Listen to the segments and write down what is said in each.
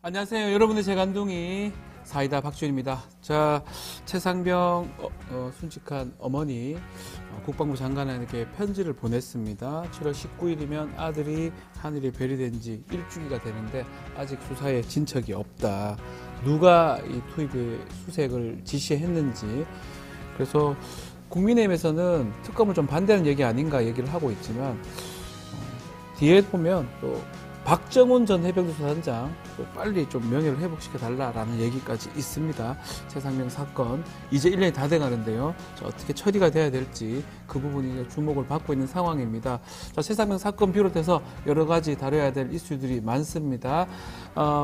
안녕하세요. 여러분의 재간둥이 사이다 박준입니다. 자, 최상병 순직한 어머니 국방부 장관에게 편지를 보냈습니다. 7월 19일이면 아들이 하늘에 별이 된 지 일주기가 되는데 아직 수사에 진척이 없다. 누가 이 투입의 수색을 지시했는지. 그래서 국민의힘에서는 특검을 좀 반대하는 얘기 아닌가 얘기를 하고 있지만 뒤에 보면 또 박정훈 전 해병대 수사단장 또 빨리 좀 명예를 회복시켜달라라는 얘기까지 있습니다. 최상병 사건 이제 1년이 다 돼가는데요. 자, 어떻게 처리가 돼야 될지 그 부분이 주목을 받고 있는 상황입니다. 자, 최상병 사건 비롯해서 여러 가지 다뤄야 될 이슈들이 많습니다.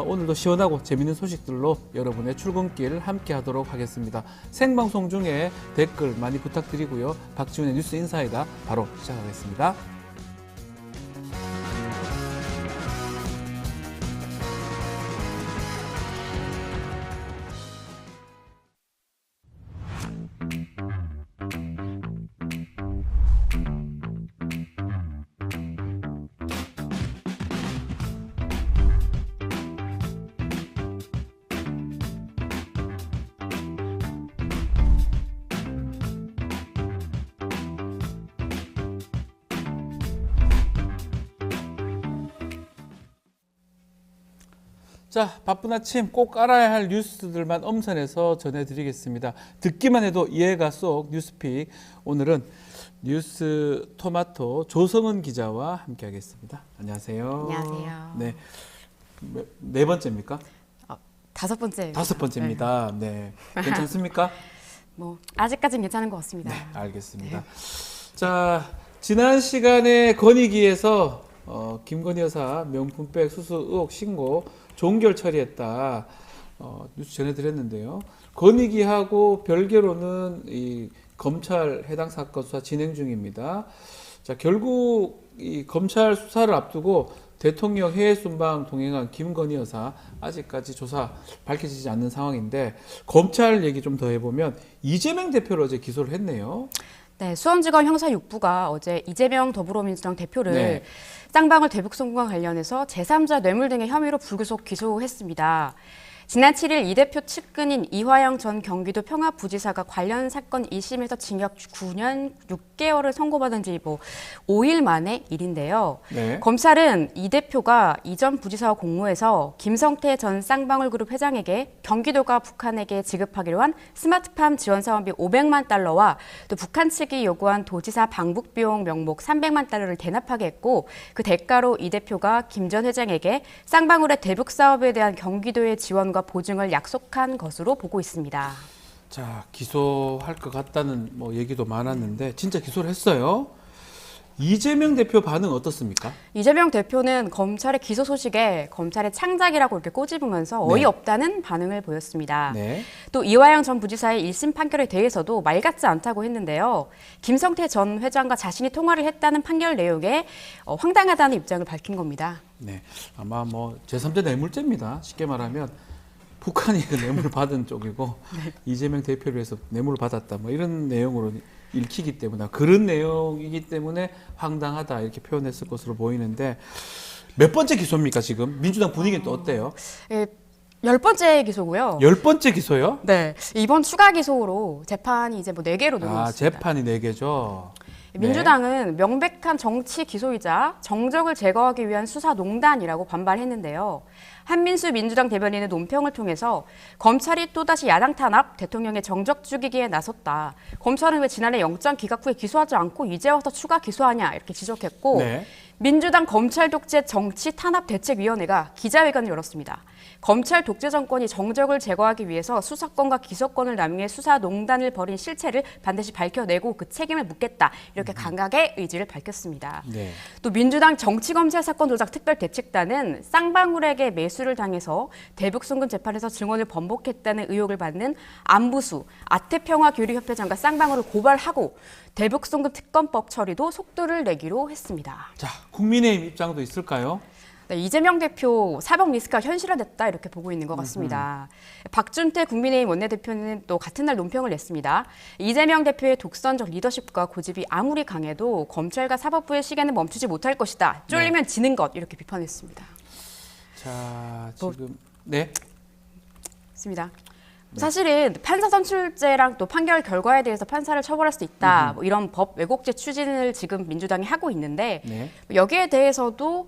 오늘도 시원하고 재밌는 소식들로 여러분의 출근길 함께 하도록 하겠습니다. 생방송 중에 댓글 많이 부탁드리고요. 박지훈의 뉴스 인사이다 바로 시작하겠습니다. 자, 바쁜 아침 꼭 알아야 할 뉴스들만 엄선해서 전해드리겠습니다. 듣기만 해도 이해가 쏙 뉴스픽. 오늘은 뉴스 토마토 조성은 기자와 함께하겠습니다. 안녕하세요. 안녕하세요. 네, 네 번째입니까? 다섯 번째. 다섯 번째입니다. 네, 괜찮습니까? 뭐 아직까지는 괜찮은 것 같습니다. 네, 알겠습니다. 자, 지난 시간에 건의기에서 김건희 여사 명품백 수수 의혹 신고 종결 처리했다. 뉴스 전해드렸는데요. 건의기하고 별개로는 이 검찰 해당 사건 수사 진행 중입니다. 자, 결국 이 검찰 수사를 앞두고 대통령 해외 순방 동행한 김건희 여사 아직까지 조사 밝혀지지 않는 상황인데 검찰 얘기 좀 더 해보면 이재명 대표를 어제 기소를 했네요. 네, 수원지검 형사 6부가 어제 이재명 더불어민주당 대표를 네. 쌍방울 대북 송금과 관련해서 제3자 뇌물 등의 혐의로 불구속 기소했습니다. 지난 7일 이 대표 측근인 이화영 전 경기도 평화부지사가 관련 사건 1심에서 징역 9년 6개월을 선고받은 지 5일 만의 일인데요. 네. 검찰은 이 대표가 이전 부지사와 공모해서 김성태 전 쌍방울그룹 회장에게 경기도가 북한에게 지급하기로 한 스마트팜 지원 사업비 500만 달러와 또 북한 측이 요구한 도지사 방북 비용 명목 300만 달러를 대납하게 했고 그 대가로 이 대표가 김 전 회장에게 쌍방울의 대북 사업에 대한 경기도의 지원과 보증을 약속한 것으로 보고 있습니다. 자, 기소할 것 같다는 얘기도 많았는데 진짜 기소를 했어요. 이재명 대표 반응 어떻습니까? 이재명 대표는 검찰의 기소 소식에 검찰의 창작이라고 이렇게 꼬집으면서 어이없다는 반응을 보였습니다. 네. 또 이화영 전 부지사의 1심 판결에 대해서도 말 같지 않다고 했는데요. 김성태 전 회장과 자신이 통화를 했다는 판결 내용에 황당하다는 입장을 밝힌 겁니다. 네. 아마 제3자 뇌물죄입니다. 쉽게 말하면 북한이 그 뇌물을 받은 쪽이고 이재명 대표를 위해서 뇌물을 받았다. 이런 내용으로 읽히기 때문에 그런 내용이기 때문에 황당하다 이렇게 표현했을 것으로 보이는데 몇 번째 기소입니까 지금? 민주당 분위기는 또 어때요? 10번째 기소고요. 10번째 기소요? 네. 이번 추가 기소로 재판이 이제 4개로 늘고 있습니다. 재판이 4개죠. 민주당은 명백한 정치 기소이자 정적을 제거하기 위한 수사농단이라고 반발했는데요. 한민수 민주당 대변인의 논평을 통해서 검찰이 또다시 야당 탄압, 대통령의 정적 죽이기에 나섰다. 검찰은 왜 지난해 영장 기각 후에 기소하지 않고 이제 와서 추가 기소하냐 이렇게 지적했고 네. 민주당 검찰 독재 정치 탄압 대책위원회가 기자회견을 열었습니다. 검찰 독재 정권이 정적을 제거하기 위해서 수사권과 기소권을 남용해 수사농단을 벌인 실체를 반드시 밝혀내고 그 책임을 묻겠다. 이렇게 강하게 의지를 밝혔습니다. 네. 또 민주당 정치검찰 사건 조작 특별대책단은 쌍방울에게 매수를 당해서 대북송금 재판에서 증언을 번복했다는 의혹을 받는 안부수, 아태평화교류협회장과 쌍방울을 고발하고 대북송금 특검법 처리도 속도를 내기로 했습니다. 자, 국민의힘 입장도 있을까요? 네, 이재명 대표 사법 리스크가 현실화됐다 이렇게 보고 있는 것 같습니다. 박준태 국민의힘 원내대표는 또 같은 날 논평을 냈습니다. 이재명 대표의 독선적 리더십과 고집이 아무리 강해도 검찰과 사법부의 시계는 멈추지 못할 것이다. 쫄리면 지는 것 이렇게 비판했습니다. 자, 지금 네. 있습니다. 사실은 판사 선출제랑 또 판결 결과에 대해서 판사를 처벌할 수 있다. 뭐 이런 법 왜곡죄 추진을 지금 민주당이 하고 있는데 네. 여기에 대해서도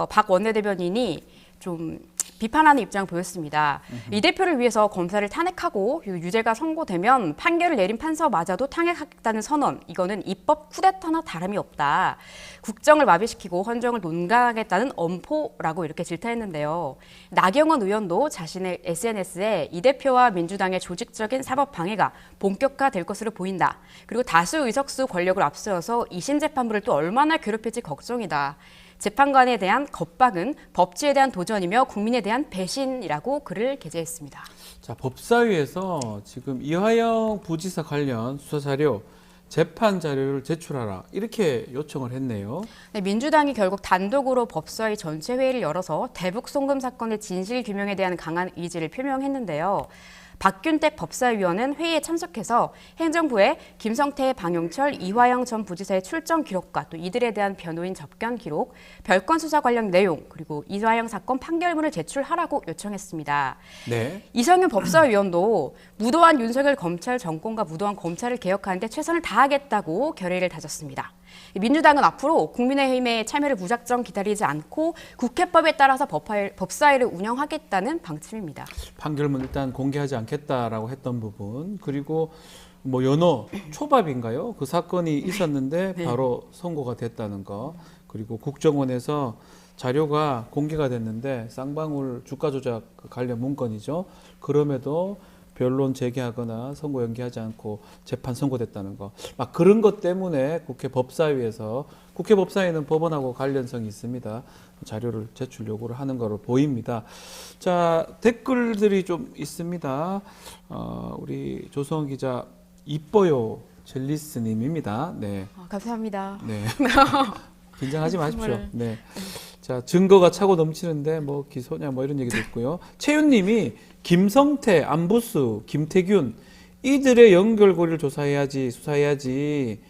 박 원내대변인이 좀 비판하는 입장을 보였습니다. 이 대표를 위해서 검사를 탄핵하고 유죄가 선고되면 판결을 내린 판사마저도 탄핵하겠다는 선언, 이거는 입법 쿠데타나 다름이 없다. 국정을 마비시키고 헌정을 논란하겠다는 엄포라고 이렇게 질타했는데요. 나경원 의원도 자신의 SNS에 이 대표와 민주당의 조직적인 사법 방해가 본격화될 것으로 보인다. 그리고 다수 의석수 권력을 앞세워서 2심 재판부를 또 얼마나 괴롭힐지 걱정이다. 재판관에 대한 겁박은 법치에 대한 도전이며 국민에 대한 배신이라고 글을 게재했습니다. 자, 법사위에서 지금 이화영 부지사 관련 수사 자료, 재판 자료를 제출하라 이렇게 요청을 했네요. 네, 민주당이 결국 단독으로 법사위 전체 회의를 열어서 대북 송금 사건의 진실 규명에 대한 강한 의지를 표명했는데요. 박균택 법사위원은 회의에 참석해서 행정부에 김성태, 방용철, 이화영 전 부지사의 출정 기록과 또 이들에 대한 변호인 접견 기록, 별건 수사 관련 내용, 그리고 이화영 사건 판결문을 제출하라고 요청했습니다. 네. 이성윤 법사위원도 무도한 윤석열 검찰 정권과 무도한 검찰을 개혁하는데 최선을 다하겠다고 결의를 다졌습니다. 민주당은 앞으로 국민의힘의 참여를 무작정 기다리지 않고 국회법에 따라서 법사위를 운영하겠다는 방침입니다. 판결문 일단 공개하지 않겠다라고 했던 부분, 그리고 뭐 연어 초밥인가요? 그 사건이 있었는데 네. 바로 선고가 됐다는 거, 그리고 국정원에서 자료가 공개가 됐는데 쌍방울 주가 조작 관련 문건이죠. 그럼에도 변론 제기하거나 선고 연기하지 않고 재판 선고됐다는 거. 막 그런 것 때문에 국회 법사위에서, 국회 법사위는 법원하고 관련성이 있습니다. 자료를 제출 요구를 하는 거로 보입니다. 자, 댓글들이 좀 있습니다. 우리 조성원 기자, 이뻐요 젤리스님입니다. 네. 감사합니다. 네. 긴장하지 마십시오. 네. 자, 증거가 차고 넘치는데 뭐 기소냐 뭐 이런 얘기도 있고요. 최윤님이 김성태, 안부수, 김태균 이들의 연결고리를 조사해야지, 수사해야지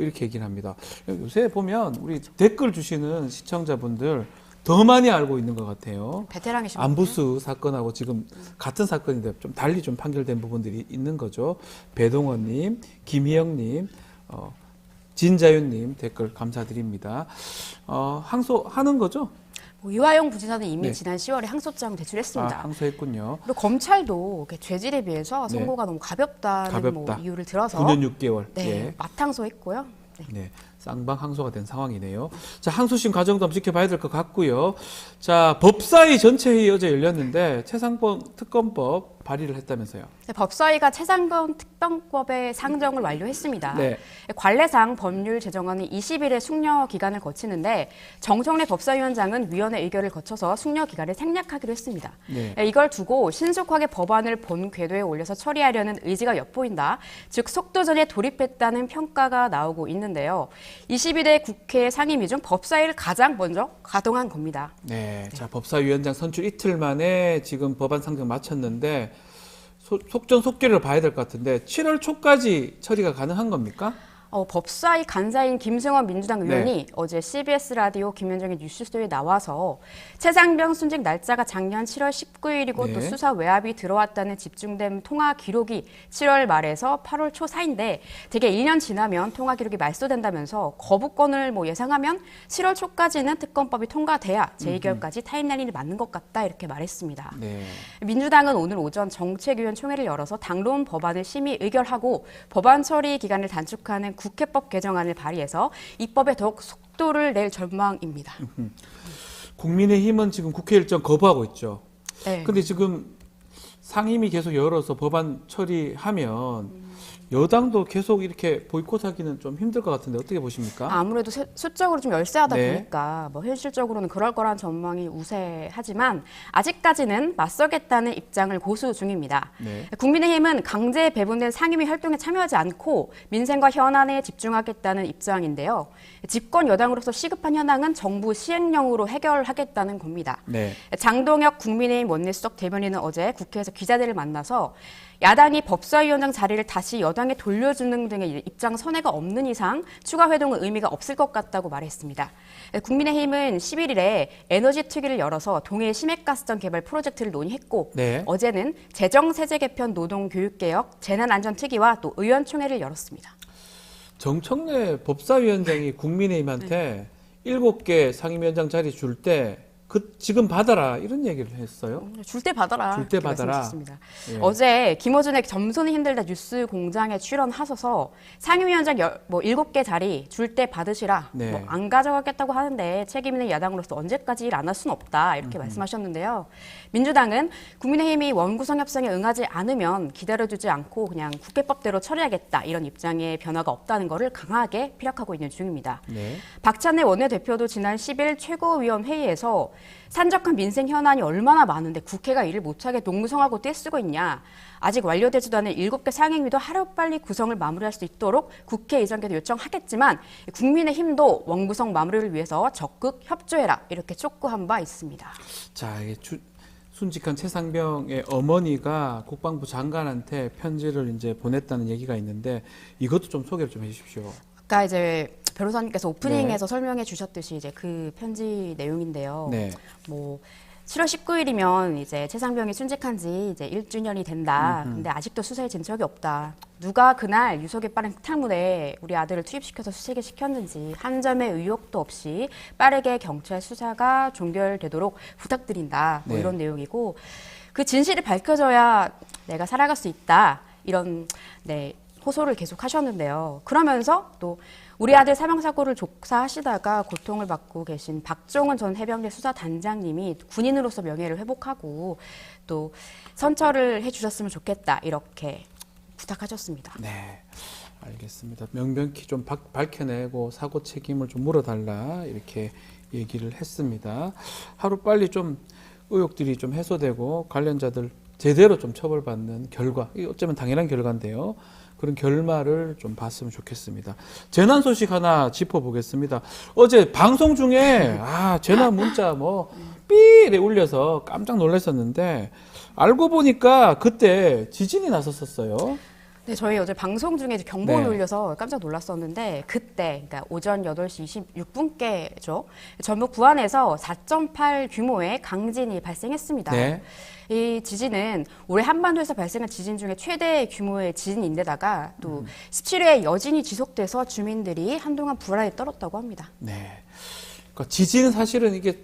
이렇게 얘기를 합니다. 요새 보면 우리 댓글 주시는 시청자분들 더 많이 알고 있는 것 같아요. 베테랑이신 안부수 사건하고 지금 같은 사건인데 좀 달리 좀 판결된 부분들이 있는 거죠. 배동원님, 김희영님, 진자윤님 댓글 감사드립니다. 항소하는 거죠? 이화영 부지사는 이미 네. 지난 10월에 항소장 제출했습니다. 항소했군요. 그리고 검찰도 죄질에 비해서 네. 선고가 너무 가볍다는 가볍다. 뭐 이유를 들어서 9년 6개월. 네, 예. 맞항소했고요. 네. 네, 쌍방 항소가 된 상황이네요. 자, 항소심 과정도 한번 지켜봐야 될 것 같고요. 자, 법사위 전체 회의 어제 열렸는데 최상범 특검법 발의를 했다면서요. 네, 법사위가 최상범 특검법의 상정을 완료했습니다. 네. 관례상 법률 제정안이 20일의 숙려 기간을 거치는데 정청래 법사위원장은 위원회 의결을 거쳐서 숙려 기간을 생략하기로 했습니다. 네. 이걸 두고 신속하게 법안을 본 궤도에 올려서 처리하려는 의지가 엿보인다. 즉 속도전에 돌입했다는 평가가 나오고 있는데요. 22대 국회 상임위 중 법사위를 가장 먼저 가동한 겁니다. 네. 자, 법사위원장 선출 이틀 만에 지금 법안 상정 마쳤는데 속전속결을 봐야 될 것 같은데 7월 초까지 처리가 가능한 겁니까? 법사위 간사인 김승원 민주당 의원이 네. 어제 CBS 라디오 김현정의 뉴스쇼에 나와서 최상병 순직 날짜가 작년 7월 19일이고 네. 또 수사 외압이 들어왔다는 집중된 통화 기록이 7월 말에서 8월 초 사이인데 대개 1년 지나면 통화 기록이 말소된다면서 거부권을 예상하면 7월 초까지는 특검법이 통과돼야 재의결까지 타임라인이 맞는 것 같다 이렇게 말했습니다. 네. 민주당은 오늘 오전 정책위원 총회를 열어서 당론 법안을 심의 의결하고 법안 처리 기간을 단축하는 국회법 개정안을 발의해서 입법에 더욱 속도를 낼 전망입니다. 국민의힘은 지금 국회 일정 거부하고 있죠. 네. 근데 지금 상임위 계속 열어서 법안 처리하면 여당도 계속 이렇게 보이콧하기는 좀 힘들 것 같은데 어떻게 보십니까? 아무래도 수적으로 좀 열세하다 네. 보니까 현실적으로는 그럴 거란 전망이 우세하지만 아직까지는 맞서겠다는 입장을 고수 중입니다. 네. 국민의힘은 강제 배분된 상임위 활동에 참여하지 않고 민생과 현안에 집중하겠다는 입장인데요. 집권 여당으로서 시급한 현황은 정부 시행령으로 해결하겠다는 겁니다. 네. 장동혁 국민의힘 원내수석 대변인은 어제 국회에서 기자들을 만나서 야당이 법사위원장 자리를 다시 여당 여당에 돌려주는 등의 입장 선회가 없는 이상 추가 회동은 의미가 없을 것 같다고 말했습니다. 국민의힘은 11일에 에너지 특위를 열어서 동해 심해가스전 개발 프로젝트를 논의했고 네. 어제는 재정세제 개편 노동교육개혁 재난안전특위와 또 의원총회를 열었습니다. 정청래 법사위원장이 국민의힘한테 7개 상임위원장 자리 줄 때 지금 받아라 이런 얘기를 했어요. 줄 때 받아라. 줄 때 받아라. 예. 어제 김어준의 점수는 힘들다 뉴스 공장에 출연하셔서 상임위원장 7개 자리 줄 때 받으시라. 네. 안 가져가겠다고 하는데 책임 있는 야당으로서 언제까지 일 안 할 수는 없다. 이렇게 말씀하셨는데요. 민주당은 국민의힘이 원구성 협상에 응하지 않으면 기다려주지 않고 그냥 국회법대로 처리하겠다. 이런 입장에 변화가 없다는 것을 강하게 피력하고 있는 중입니다. 네. 박찬대 원내대표도 지난 10일 최고위원 회의에서 산적한 민생 현안이 얼마나 많은데 국회가 일을 못하게 농성하고 떼쓰고 있냐. 아직 완료되지도 않은 7개 상임위도 하루빨리 구성을 마무리할 수 있도록 국회의장께도 요청하겠지만 국민의힘도 원구성 마무리를 위해서 적극 협조해라. 이렇게 촉구한 바 있습니다. 자, 이게 순직한 최상병의 어머니가 국방부 장관한테 편지를 이제 보냈다는 얘기가 있는데 이것도 좀 소개를 좀 해주십시오. 아까 이제 변호사님께서 오프닝에서 설명해 주셨듯이 이제 그 편지 내용인데요. 네. 7월 19일이면 이제 최상병이 순직한 지 이제 1주년이 된다. 근데 아직도 수사에 진 적이 없다. 누가 그날 유속의 빠른 특탕물에 우리 아들을 투입시켜서 수색을 시켰는지 한 점의 의혹도 없이 빠르게 경찰 수사가 종결되도록 부탁드린다. 네. 이런 내용이고 그 진실이 밝혀져야 내가 살아갈 수 있다. 이런 호소를 계속 하셨는데요. 그러면서 또 우리 아들 사망사고를 조사하시다가 고통을 받고 계신 박종훈 전 해병대 수사단장님이 군인으로서 명예를 회복하고 또 선처를 해주셨으면 좋겠다 이렇게 부탁하셨습니다. 네, 알겠습니다. 명백히 좀 밝혀내고 사고 책임을 좀 물어달라 이렇게 얘기를 했습니다. 하루빨리 좀 의혹들이 좀 해소되고 관련자들 제대로 좀 처벌받는 결과, 이게 어쩌면 당연한 결과인데요. 그런 결말을 좀 봤으면 좋겠습니다. 재난 소식 하나 짚어보겠습니다. 어제 방송 중에 재난 문자 삐에 울려서 깜짝 놀랐었는데 알고 보니까 그때 지진이 났었어요. 네, 저희 어제 방송 중에 경보를 네. 울려서 깜짝 놀랐었는데 그때 그러니까 오전 8시 26분께죠. 전북 부안에서 4.8 규모의 강진이 발생했습니다. 네. 이 지진은 올해 한반도에서 발생한 지진 중에 최대 규모의 지진인데다가 또 17회의 여진이 지속돼서 주민들이 한동안 불안에 떨었다고 합니다. 네. 그러니까 지진은 사실은 이게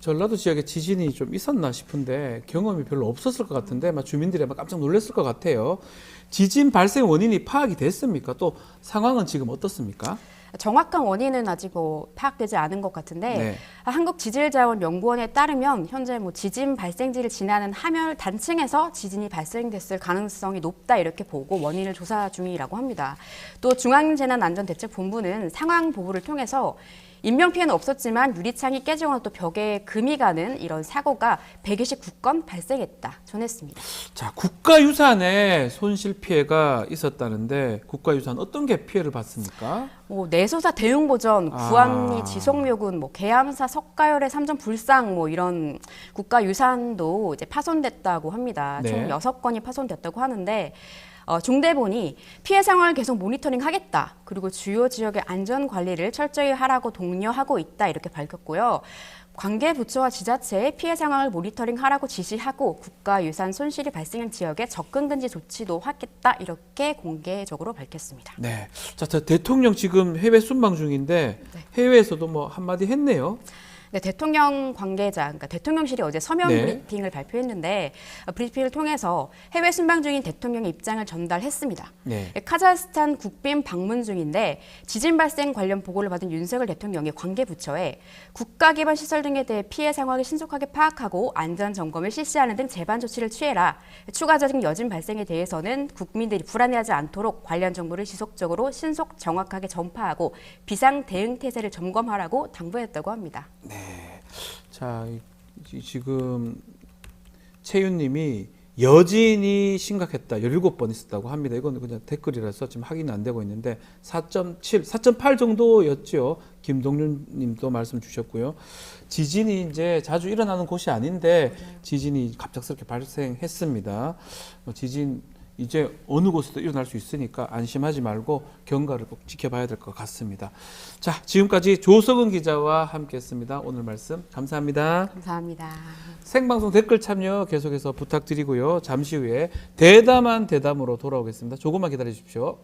전라도 지역에 지진이 좀 있었나 싶은데 경험이 별로 없었을 것 같은데 주민들이 아마 깜짝 놀랐을 것 같아요. 지진 발생 원인이 파악이 됐습니까? 또 상황은 지금 어떻습니까? 정확한 원인은 아직 파악되지 않은 것 같은데 네. 한국지질자원연구원에 따르면 현재 지진 발생지를 지나는 함열 단층에서 지진이 발생됐을 가능성이 높다 이렇게 보고 원인을 조사 중이라고 합니다. 또 중앙재난안전대책본부는 상황 보고를 통해서 인명피해는 없었지만 유리창이 깨지거나 또 벽에 금이 가는 이런 사고가 129건 발생했다 전했습니다. 자, 국가유산에 손실 피해가 있었다는데 국가유산 어떤 게 피해를 봤습니까? 내소사 대응보전, 구암리 지속묘군, 계암사 석가열의 삼전 불상 이런 국가유산도 이제 파손됐다고 합니다. 네. 총 6건이 파손됐다고 하는데 중대본이 피해 상황을 계속 모니터링하겠다. 그리고 주요 지역의 안전 관리를 철저히 하라고 독려하고 있다. 이렇게 밝혔고요. 관계 부처와 지자체에 피해 상황을 모니터링하라고 지시하고 국가유산 손실이 발생한 지역에 접근 금지 조치도 하겠다. 이렇게 공개적으로 밝혔습니다. 네. 자, 대통령 지금 해외 순방 중인데 해외에서도 한마디 했네요. 네, 대통령 관계자, 그러니까 대통령실이 어제 서면 브리핑을 발표했는데 브리핑을 통해서 해외 순방 중인 대통령의 입장을 전달했습니다. 네. 카자흐스탄 국빈 방문 중인데 지진 발생 관련 보고를 받은 윤석열 대통령이 관계부처에 국가 기반 시설 등에 대해 피해 상황을 신속하게 파악하고 안전 점검을 실시하는 등 재반 조치를 취해라. 추가적인 여진 발생에 대해서는 국민들이 불안해하지 않도록 관련 정보를 지속적으로 신속 정확하게 전파하고 비상 대응 태세를 점검하라고 당부했다고 합니다. 네. 자, 지금 채윤님이 여진이 심각했다. 17번 있었다고 합니다. 이건 그냥 댓글이라서 지금 확인이 안 되고 있는데 4.7, 4.8 정도였죠. 김동윤 님도 말씀 주셨고요. 지진이 이제 자주 일어나는 곳이 아닌데 지진이 갑작스럽게 발생했습니다. 지진 이제 어느 곳에도 일어날 수 있으니까 안심하지 말고 경과를 꼭 지켜봐야 될 것 같습니다. 자, 지금까지 조석은 기자와 함께했습니다. 오늘 말씀 감사합니다. 감사합니다. 생방송 댓글 참여 계속해서 부탁드리고요. 잠시 후에 대담한 대담으로 돌아오겠습니다. 조금만 기다려 주십시오.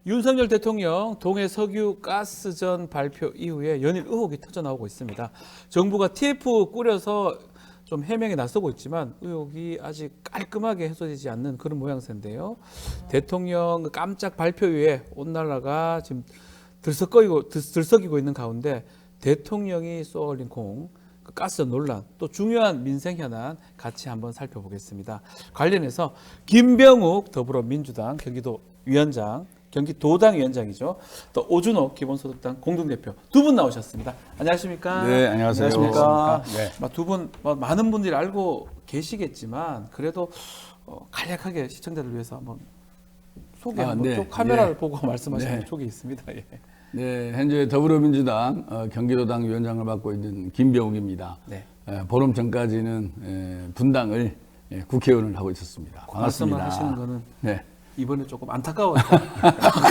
윤석열 대통령 동해 석유 가스전 발표 이후에 연일 의혹이 터져나오고 있습니다. 정부가 TF 꾸려서 좀 해명에 나서고 있지만 의혹이 아직 깔끔하게 해소되지 않는 그런 모양새인데요. 대통령 깜짝 발표 이후에 온 나라가 지금 들썩이고 있는 가운데 대통령이 쏘아올린 공, 그 가스전 논란, 또 중요한 민생 현안 같이 한번 살펴보겠습니다. 관련해서 김병욱 더불어민주당 경기도당 위원장이죠. 또 오준호 기본소득당 공동대표 두 분 나오셨습니다. 안녕하십니까? 네, 안녕하세요. 안녕하십니까? 네. 두 분 많은 분들이 알고 계시겠지만 그래도 간략하게 시청자들 위해서 한번 소개 한번 네. 또 카메라를 네. 보고 말씀하시는 네. 촉이 있습니다. 예. 네, 현재 더불어민주당 경기도당 위원장을 맡고 있는 김병욱입니다. 네. 보름 전까지는 분당을 국회의원을 하고 있었습니다. 반갑습니다. 말씀을 하시는 거는 네. 이번에 조금 안타까웠다.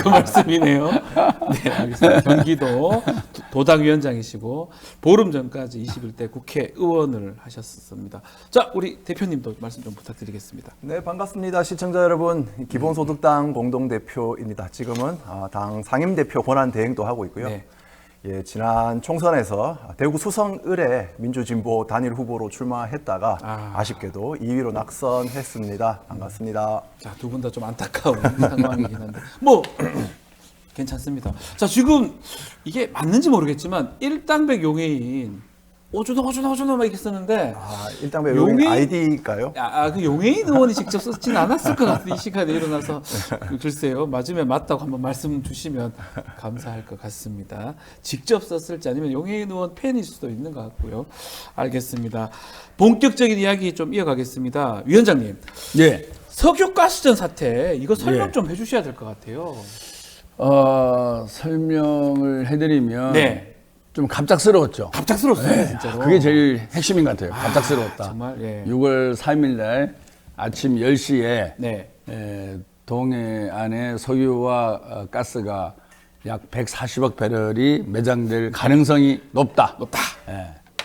그 말씀이네요. 네, 알겠습니다. 경기도 도당위원장이시고 보름 전까지 21대 국회의원을 하셨습니다. 자, 우리 대표님도 말씀 좀 부탁드리겠습니다. 네, 반갑습니다. 시청자 여러분, 기본소득당 공동대표입니다. 지금은 당 상임대표 권한 대행도 하고 있고요. 네. 예, 지난 총선에서 대구 수성을에 민주진보 단일 후보로 출마했다가 아쉽게도 2위로 낙선했습니다. 반갑습니다. 자, 두 분 다 좀 안타까운 상황이긴 한데 뭐 괜찮습니다. 자, 지금 이게 맞는지 모르겠지만 일당백 용해인 오준호 막 이렇게 쓰는데 일당백 용해인 아이디일까요? 그 용해인 의원이 직접 썼지는 않았을 것 같은데 이 시간에 일어나서 글쎄요. 맞으면 맞다고 한번 말씀 주시면 감사할 것 같습니다. 직접 썼을지 아니면 용해인 의원 팬일 수도 있는 것 같고요. 알겠습니다. 본격적인 이야기 좀 이어가겠습니다. 위원장님. 네. 석유가스전 사태 이거 설명 예. 좀 해주셔야 될 것 같아요. 설명을 해드리면 네. 좀 갑작스러웠죠. 갑작스러웠어요, 진짜로. 그게 제일 핵심인 것 같아요. 갑작스러웠다. 정말, 예. 6월 3일 날 아침 10시에 네. 동해안에 석유와 가스가 약 140억 배럴이 매장될 가능성이 높다.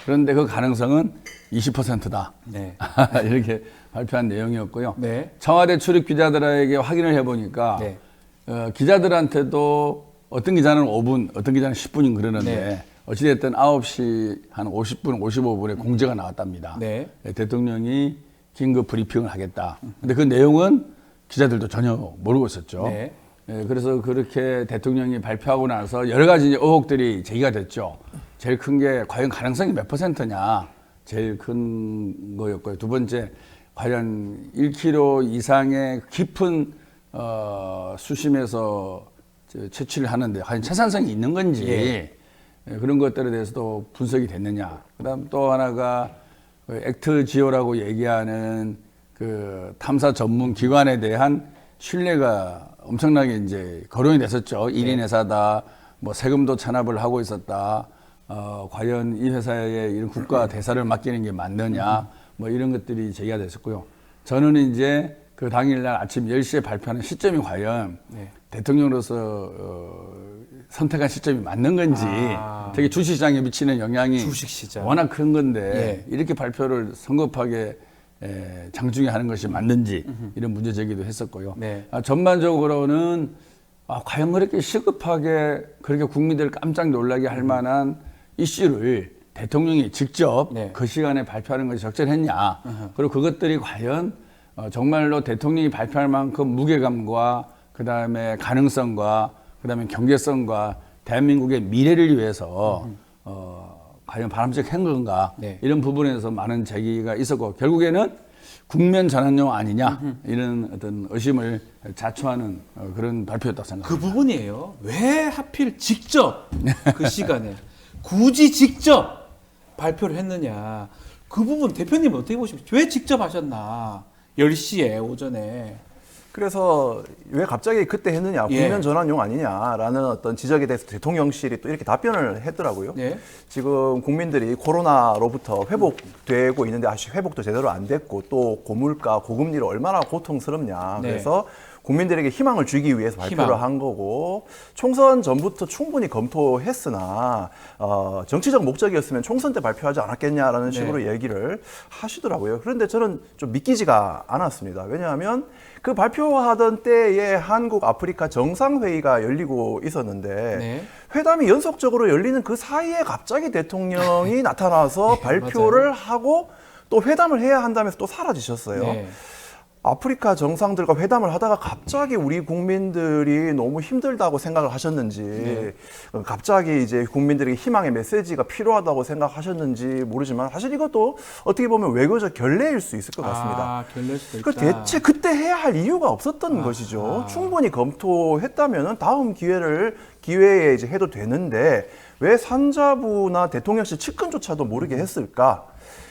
그런데 그 가능성은 20%다. 네. 이렇게 발표한 내용이었고요. 네. 청와대 출입 기자들에게 확인을 해보니까 네. 기자들한테도 어떤 기자는 5분, 어떤 기자는 10분인 그러는데 네. 어찌됐든 9시 한 50분, 55분에 공지가 나왔답니다. 네. 대통령이 긴급 브리핑을 하겠다. 근데 그 내용은 기자들도 전혀 모르고 있었죠. 네. 그래서 그렇게 대통령이 발표하고 나서 여러 가지 의혹들이 제기가 됐죠. 제일 큰 게 과연 가능성이 몇 %냐. 제일 큰 거였고요. 두 번째, 과연 1km 이상의 깊은 수심에서 채취를 하는데 과연 채산성이 있는 건지 그런 것들에 대해서도 분석이 됐느냐. 그다음 또 하나가 액트지오라고 얘기하는 그 탐사 전문 기관에 대한 신뢰가 엄청나게 이제 거론이 됐었죠. 1인 회사다, 뭐 세금도 찬압을 하고 있었다. 과연 이 회사에 이런 국가 대사를 맡기는 게 맞느냐, 뭐 이런 것들이 제기가 됐었고요. 저는 이제 그 당일날 아침 10시에 발표하는 시점이 과연 대통령으로서 선택한 시점이 맞는 건지, 되게 주식시장에 미치는 영향이 주식시장. 워낙 큰 건데 이렇게 발표를 성급하게 장중에 하는 것이 맞는지 이런 문제 제기도 했었고요. 네. 전반적으로는 과연 그렇게 시급하게 그렇게 국민들을 깜짝 놀라게 할 만한 이슈를 대통령이 직접 그 시간에 발표하는 것이 적절했냐. 그리고 그것들이 과연 정말로 대통령이 발표할 만큼 무게감과 그다음에 가능성과 그다음에 경제성과 대한민국의 미래를 위해서 과연 바람직한 건가. 이런 부분에서 많은 제기가 있었고 결국에는 국면 전환용 아니냐 이런 어떤 의심을 자초하는 그런 발표였다고 생각합니다. 그 부분이에요. 왜 하필 직접 그 시간에 굳이 직접 발표를 했느냐. 그 부분 대표님은 어떻게 보십니까? 왜 직접 하셨나? 10시에 오전에. 그래서 왜 갑자기 그때 했느냐, 국면 전환용 아니냐라는 어떤 지적에 대해서 대통령실이 또 이렇게 답변을 했더라고요. 지금 국민들이 코로나로부터 회복되고 있는데 아직 회복도 제대로 안 됐고 또 고물가, 고금리로 얼마나 고통스럽냐. 그래서 국민들에게 희망을 주기 위해서 발표를 한 거고 총선 전부터 충분히 검토했으나 정치적 목적이었으면 총선 때 발표하지 않았겠냐라는 식으로 얘기를 하시더라고요. 그런데 저는 좀 믿기지가 않았습니다. 왜냐하면 그 발표하던 때에 한국 아프리카 정상회의가 열리고 있었는데 회담이 연속적으로 열리는 그 사이에 갑자기 대통령이 나타나서 발표를 하고 또 회담을 해야 한다면서 또 사라지셨어요. 아프리카 정상들과 회담을 하다가 갑자기 우리 국민들이 너무 힘들다고 생각을 하셨는지 갑자기 이제 국민들에게 희망의 메시지가 필요하다고 생각하셨는지 모르지만 사실 이것도 어떻게 보면 외교적 결례일 수 있을 것 같습니다. 결례일 수도 그 있다. 대체 그때 해야 할 이유가 없었던 것이죠. 충분히 검토했다면 다음 기회에 이제 해도 되는데 왜 산자부나 대통령실 측근조차도 모르게 했을까?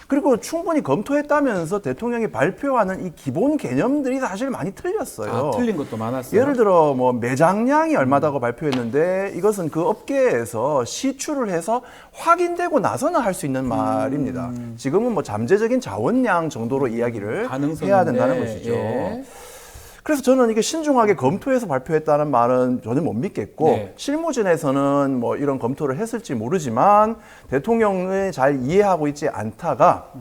그리고 충분히 검토했다면서 대통령이 발표하는 이 기본 개념들이 사실 많이 틀렸어요. 틀린 것도 많았어요. 예를 들어 뭐 매장량이 얼마다고 발표했는데 이것은 그 업계에서 시추를 해서 확인되고 나서는 할 수 있는 말입니다. 지금은 뭐 잠재적인 자원량 정도로 이야기를 해야 된다는 것이죠. 그래서 저는 이게 신중하게 검토해서 발표했다는 말은 전혀 못 믿겠고 실무진에서는 뭐 이런 검토를 했을지 모르지만 대통령을 잘 이해하고 있지 않다가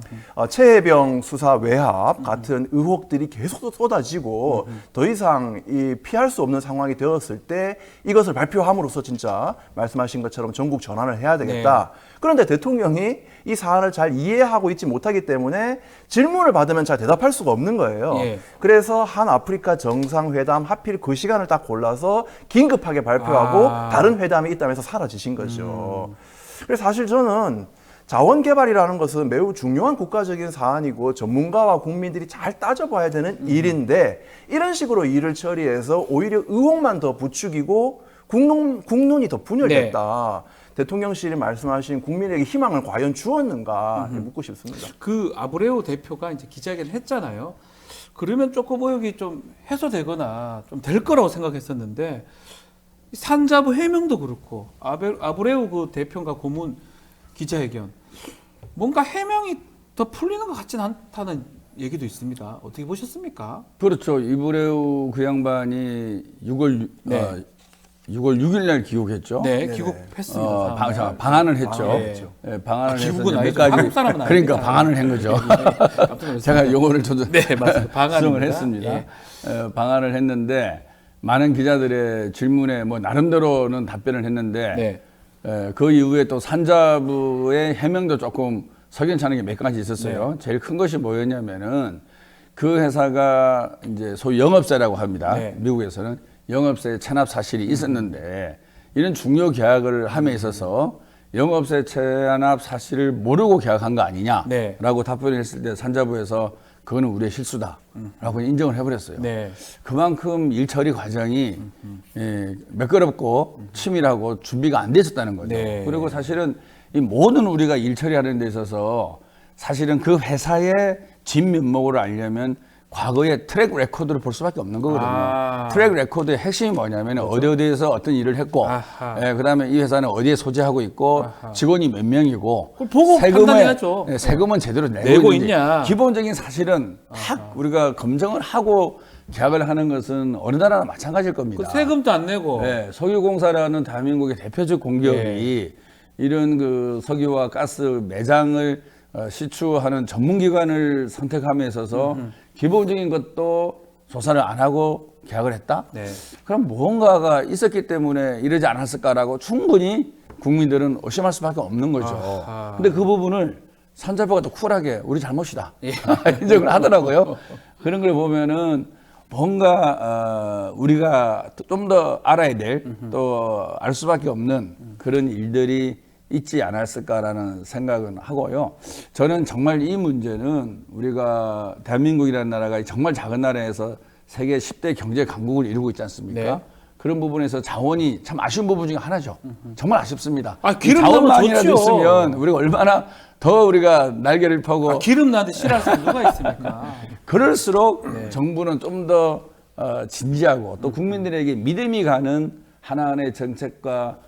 최혜병 수사 외압 같은 의혹들이 계속 쏟아지고 더 이상 이 피할 수 없는 상황이 되었을 때 이것을 발표함으로써 진짜 말씀하신 것처럼 전국 전환을 해야 되겠다. 그런데 대통령이 이 사안을 잘 이해하고 있지 못하기 때문에 질문을 받으면 잘 대답할 수가 없는 거예요. 그래서 한 아프리카 정상회담 하필 그 시간을 딱 골라서 긴급하게 발표하고 다른 회담이 있다면서 사라지신 거죠. 그래서 사실 저는 자원 개발이라는 것은 매우 중요한 국가적인 사안이고 전문가와 국민들이 잘 따져봐야 되는 일인데 이런 식으로 일을 처리해서 오히려 의혹만 더 부추기고 국론이 더 분열됐다. 대통령실이 말씀하신 국민에게 희망을 과연 주었는가 묻고 싶습니다. 그 아브레우 대표가 이제 기자회견을 했잖아요. 그러면 조금 의혹이 좀 해소되거나 좀 될 거라고 생각했었는데 산자부 해명도 그렇고 아브레우 그 대표가 고문 기자회견 뭔가 해명이 더 풀리는 것 같지는 않다는 얘기도 있습니다. 어떻게 보셨습니까? 그렇죠. 이브레우 그 양반이 6월 6일 날 귀국했죠. 귀국했습니다. 방한을 했죠. 방한을 해서 귀국은 몇 아니죠. 가지 한국 사람은 그러니까 아닙니다. 방한을 한 거죠. 제가 용어를 저도 수정을 했습니다. 방한을 했는데 많은 기자들의 질문에 뭐 나름대로는 답변을 했는데 그 이후에 또 산자부의 해명도 조금 석연찮은 게 몇 가지 있었어요. 제일 큰 것이 뭐였냐면은 그 회사가 이제 소위 영업사라고 합니다. 미국에서는 영업사의 체납 사실이 있었는데 이런 중요 계약을 함에 있어서 영업사의 체납 사실을 모르고 계약한 거 아니냐라고 답변을 했을 때 산자부에서 그거는 우리의 실수다라고 인정을 해버렸어요. 그만큼 일 처리 과정이 매끄럽고 치밀하고 준비가 안 됐었다는 거죠. 그리고 사실은 이 모든 우리가 일 처리하는 데 있어서 사실은 그 회사의 진면목을 알려면 과거의 트랙 레코드를 볼 수밖에 없는 거거든요. 아. 트랙 레코드의 핵심이 뭐냐면 어디에서 어떤 일을 했고, 아하. 예, 그다음에 이 회사는 어디에 소재하고 있고, 직원이 몇 명이고, 그걸 보고 판단해야죠. 예, 세금은 제대로 내고 내고 있는지. 있냐. 기본적인 사실은 우리가 검증을 하고 계약을 하는 것은 어느 나라나 마찬가지일 겁니다. 그 세금도 안 내고. 네, 석유공사라는 대한민국의 대표적 공기업이 이런 그 석유와 가스 매장을 시추하는 전문기관을 선택함에 있어서 기본적인 것도 조사를 안 하고 계약을 했다? 네. 그럼 무언가가 있었기 때문에 이러지 않았을까라고 충분히 국민들은 의심할 수밖에 없는 거죠. 아하. 근데 그 부분을 산자부가 또 쿨하게 우리 잘못이다. 인정을 하더라고요. 그런 걸 보면은 뭔가 우리가 좀 더 알아야 될 또 알 수밖에 없는 그런 일들이 있지 않았을까라는 생각은 하고요. 저는 정말 이 문제는 우리가 대한민국이라는 나라가 정말 작은 나라에서 세계 10대 경제 강국을 이루고 있지 않습니까? 네. 그런 부분에서 자원이 참 아쉬운 부분 중에 하나죠. 정말 아쉽습니다. 아, 기름 자원만이라도 넣으면 좋죠. 있으면 우리가 얼마나 더 우리가 날개를 펴고 아, 기름 나한테 싫어할 사람 누가 있습니까? 그럴수록 정부는 좀 더 진지하고 또 국민들에게 믿음이 가는 하나의 정책과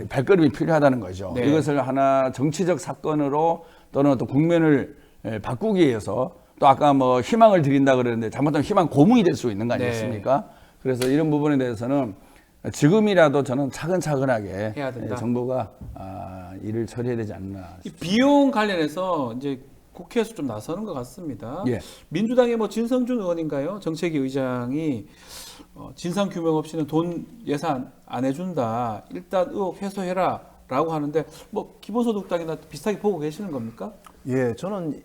발걸음이 필요하다는 거죠. 네. 이것을 하나 정치적 사건으로 또는 또 국면을 바꾸기 위해서 또 아까 뭐 희망을 드린다 그러는데 잘못하면 희망 고문이 될 수 있는 거 아니겠습니까? 그래서 이런 부분에 대해서는 지금이라도 저는 차근차근하게 해야 된다. 정부가 일을 처리해야 되지 않나. 이 비용 관련해서 이제 국회에서 좀 나서는 것 같습니다. 예. 민주당의 뭐 진성준 의원인가요? 정책위 의장이 진상 규명 없이는 돈 예산 안 해준다. 일단 의혹 해소해라라고 하는데 뭐 기본소득당이나 비슷하게 보고 계시는 겁니까? 예, 저는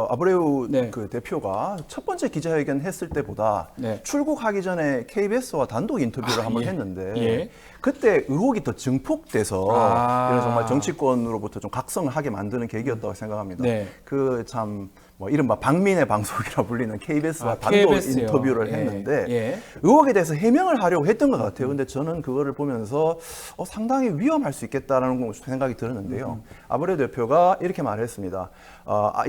아브레우 네. 그 대표가 첫 번째 기자회견 했을 때보다 네. 출국하기 전에 KBS와 단독 인터뷰를 한번 예. 했는데 예. 그때 의혹이 더 증폭돼서 아. 이런 정말 정치권으로부터 좀 각성을 하게 만드는 계기였다고 생각합니다. 네. 그 참 뭐 이른바 박민의 방송이라 불리는 KBS와 아, 단독 KBS 요. 인터뷰를 예. 했는데 예. 의혹에 대해서 해명을 하려고 했던 것 같아요. 근데 저는 그거를 보면서 상당히 위험할 수 있겠다라는 생각이 들었는데요. 아브레우 대표가 이렇게 말했습니다.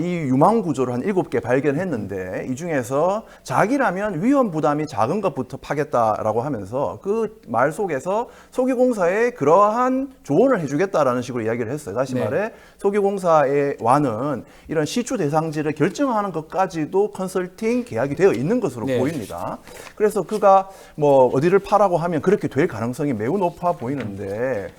이 유망 구조를 한 7개 발견했는데 이 중에서 자기라면 위험 부담이 작은 것부터 파겠다라고 하면서 그 말 속에서 석유공사에 그러한 조언을 해주겠다라는 식으로 이야기를 했어요. 다시 네. 말해 석유공사의 와는 이런 시추 대상지를 결정하는 것까지도 컨설팅 계약이 되어 있는 것으로 네. 보입니다. 그래서 그가 뭐 어디를 파라고 하면 그렇게 될 가능성이 매우 높아 보이는데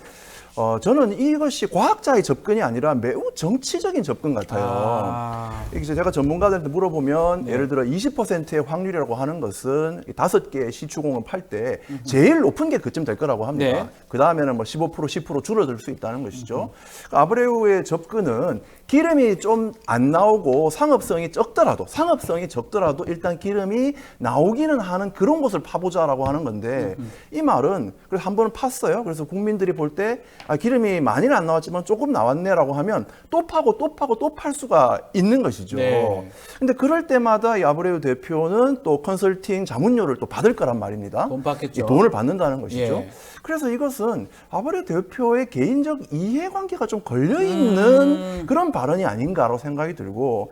저는 이것이 과학자의 접근이 아니라 매우 정치적인 접근 같아요. 아. 이제 제가 전문가들한테 물어보면 예를 들어 20%의 확률이라고 하는 것은 5개의 시추공을 팔 때 제일 높은 게 그쯤 될 거라고 합니다. 네. 그 다음에는 뭐 15%, 10% 줄어들 수 있다는 것이죠. 그러니까 아브레우의 접근은 기름이 좀 안 나오고 상업성이 적더라도 일단 기름이 나오기는 하는 그런 것을 파보자라고 하는 건데 이 말은 그래서 한 번은 팠어요. 그래서 국민들이 볼 때 기름이 많이는 안 나왔지만 조금 나왔네라고 하면 또 파고 또 파고 또 팔 수가 있는 것이죠. 네. 근데 그럴 때마다 이 아브레우 대표는 또 컨설팅 자문료를 또 받을 거란 말입니다. 돈 받겠죠. 이 돈을 받는다는 것이죠. 예. 그래서 이것은 아브레우 대표의 개인적 이해관계가 좀 걸려있는 그런 발언이 아닌가라고 생각이 들고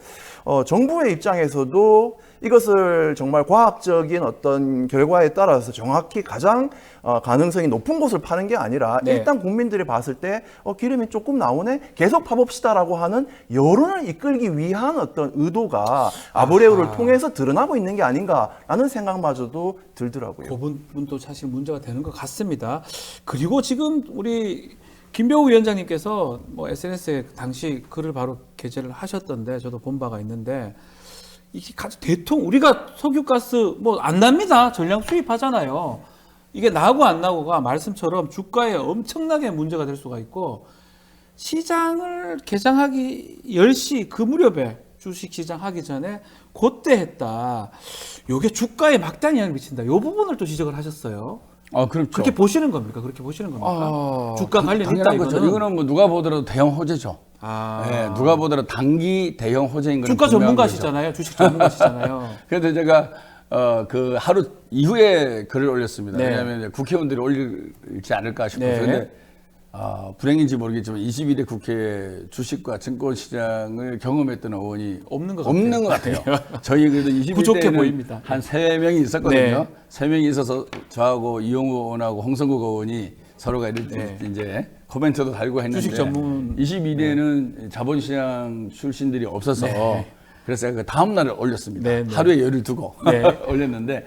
정부의 입장에서도 이것을 정말 과학적인 어떤 결과에 따라서 정확히 가장 가능성이 높은 곳을 파는 게 아니라 네. 일단 국민들이 봤을 때 기름이 조금 나오네 계속 파봅시다라고 하는 여론을 이끌기 위한 어떤 의도가 아브레우를 통해서 드러나고 있는 게 아닌가라는 생각마저도 들더라고요. 그 부분도 사실 문제가 되는 것 같습니다. 그리고 지금 우리 김병우 위원장님께서 뭐 SNS에 당시 글을 바로 게재를 하셨던데 저도 본 바가 있는데 이게 우리가 석유가스 뭐 안 납니다. 전량 수입하잖아요. 이게 나고 안 나고가 말씀처럼 주가에 엄청나게 문제가 될 수가 있고 시장을 개장하기 10시 그 무렵에 주식 시장 하기 전에 그때 했다. 요게 주가에 막대한 영향을 미친다. 이 부분을 또 지적을 하셨어요. 그렇죠. 그렇게 보시는 겁니까? 그렇게 보시는 겁니까? 주가 관련 있다 당연한 거죠. 이거는. 이거는 뭐 누가 보더라도 대형 호재죠. 네, 누가 보더라도 단기 대형 호재인 거는 주가 분명한 전문가시잖아요. 주식 전문가시잖아요. 그래서 제가 그 하루 이후에 글을 올렸습니다. 네. 왜냐하면 이제 국회의원들이 올릴지 않을까 싶어서. 네. 근데 불행인지 모르겠지만 21대 국회 주식과 증권시장을 경험했던 의원이 없는 것 같아요. 저희 그래도 부족해 21대에는 보입니다. 한 3명이 있었거든요. 네. 3명이 있어서 저하고 이용우 의원하고 홍성국 의원이 서로가 이렇게 이제 코멘트도 달고 했는데 주식 전문 22대는 자본시장 출신들이 없어서 그래서 그 다음 날에 올렸습니다. 네, 네. 하루에 열을 두고 네. 올렸는데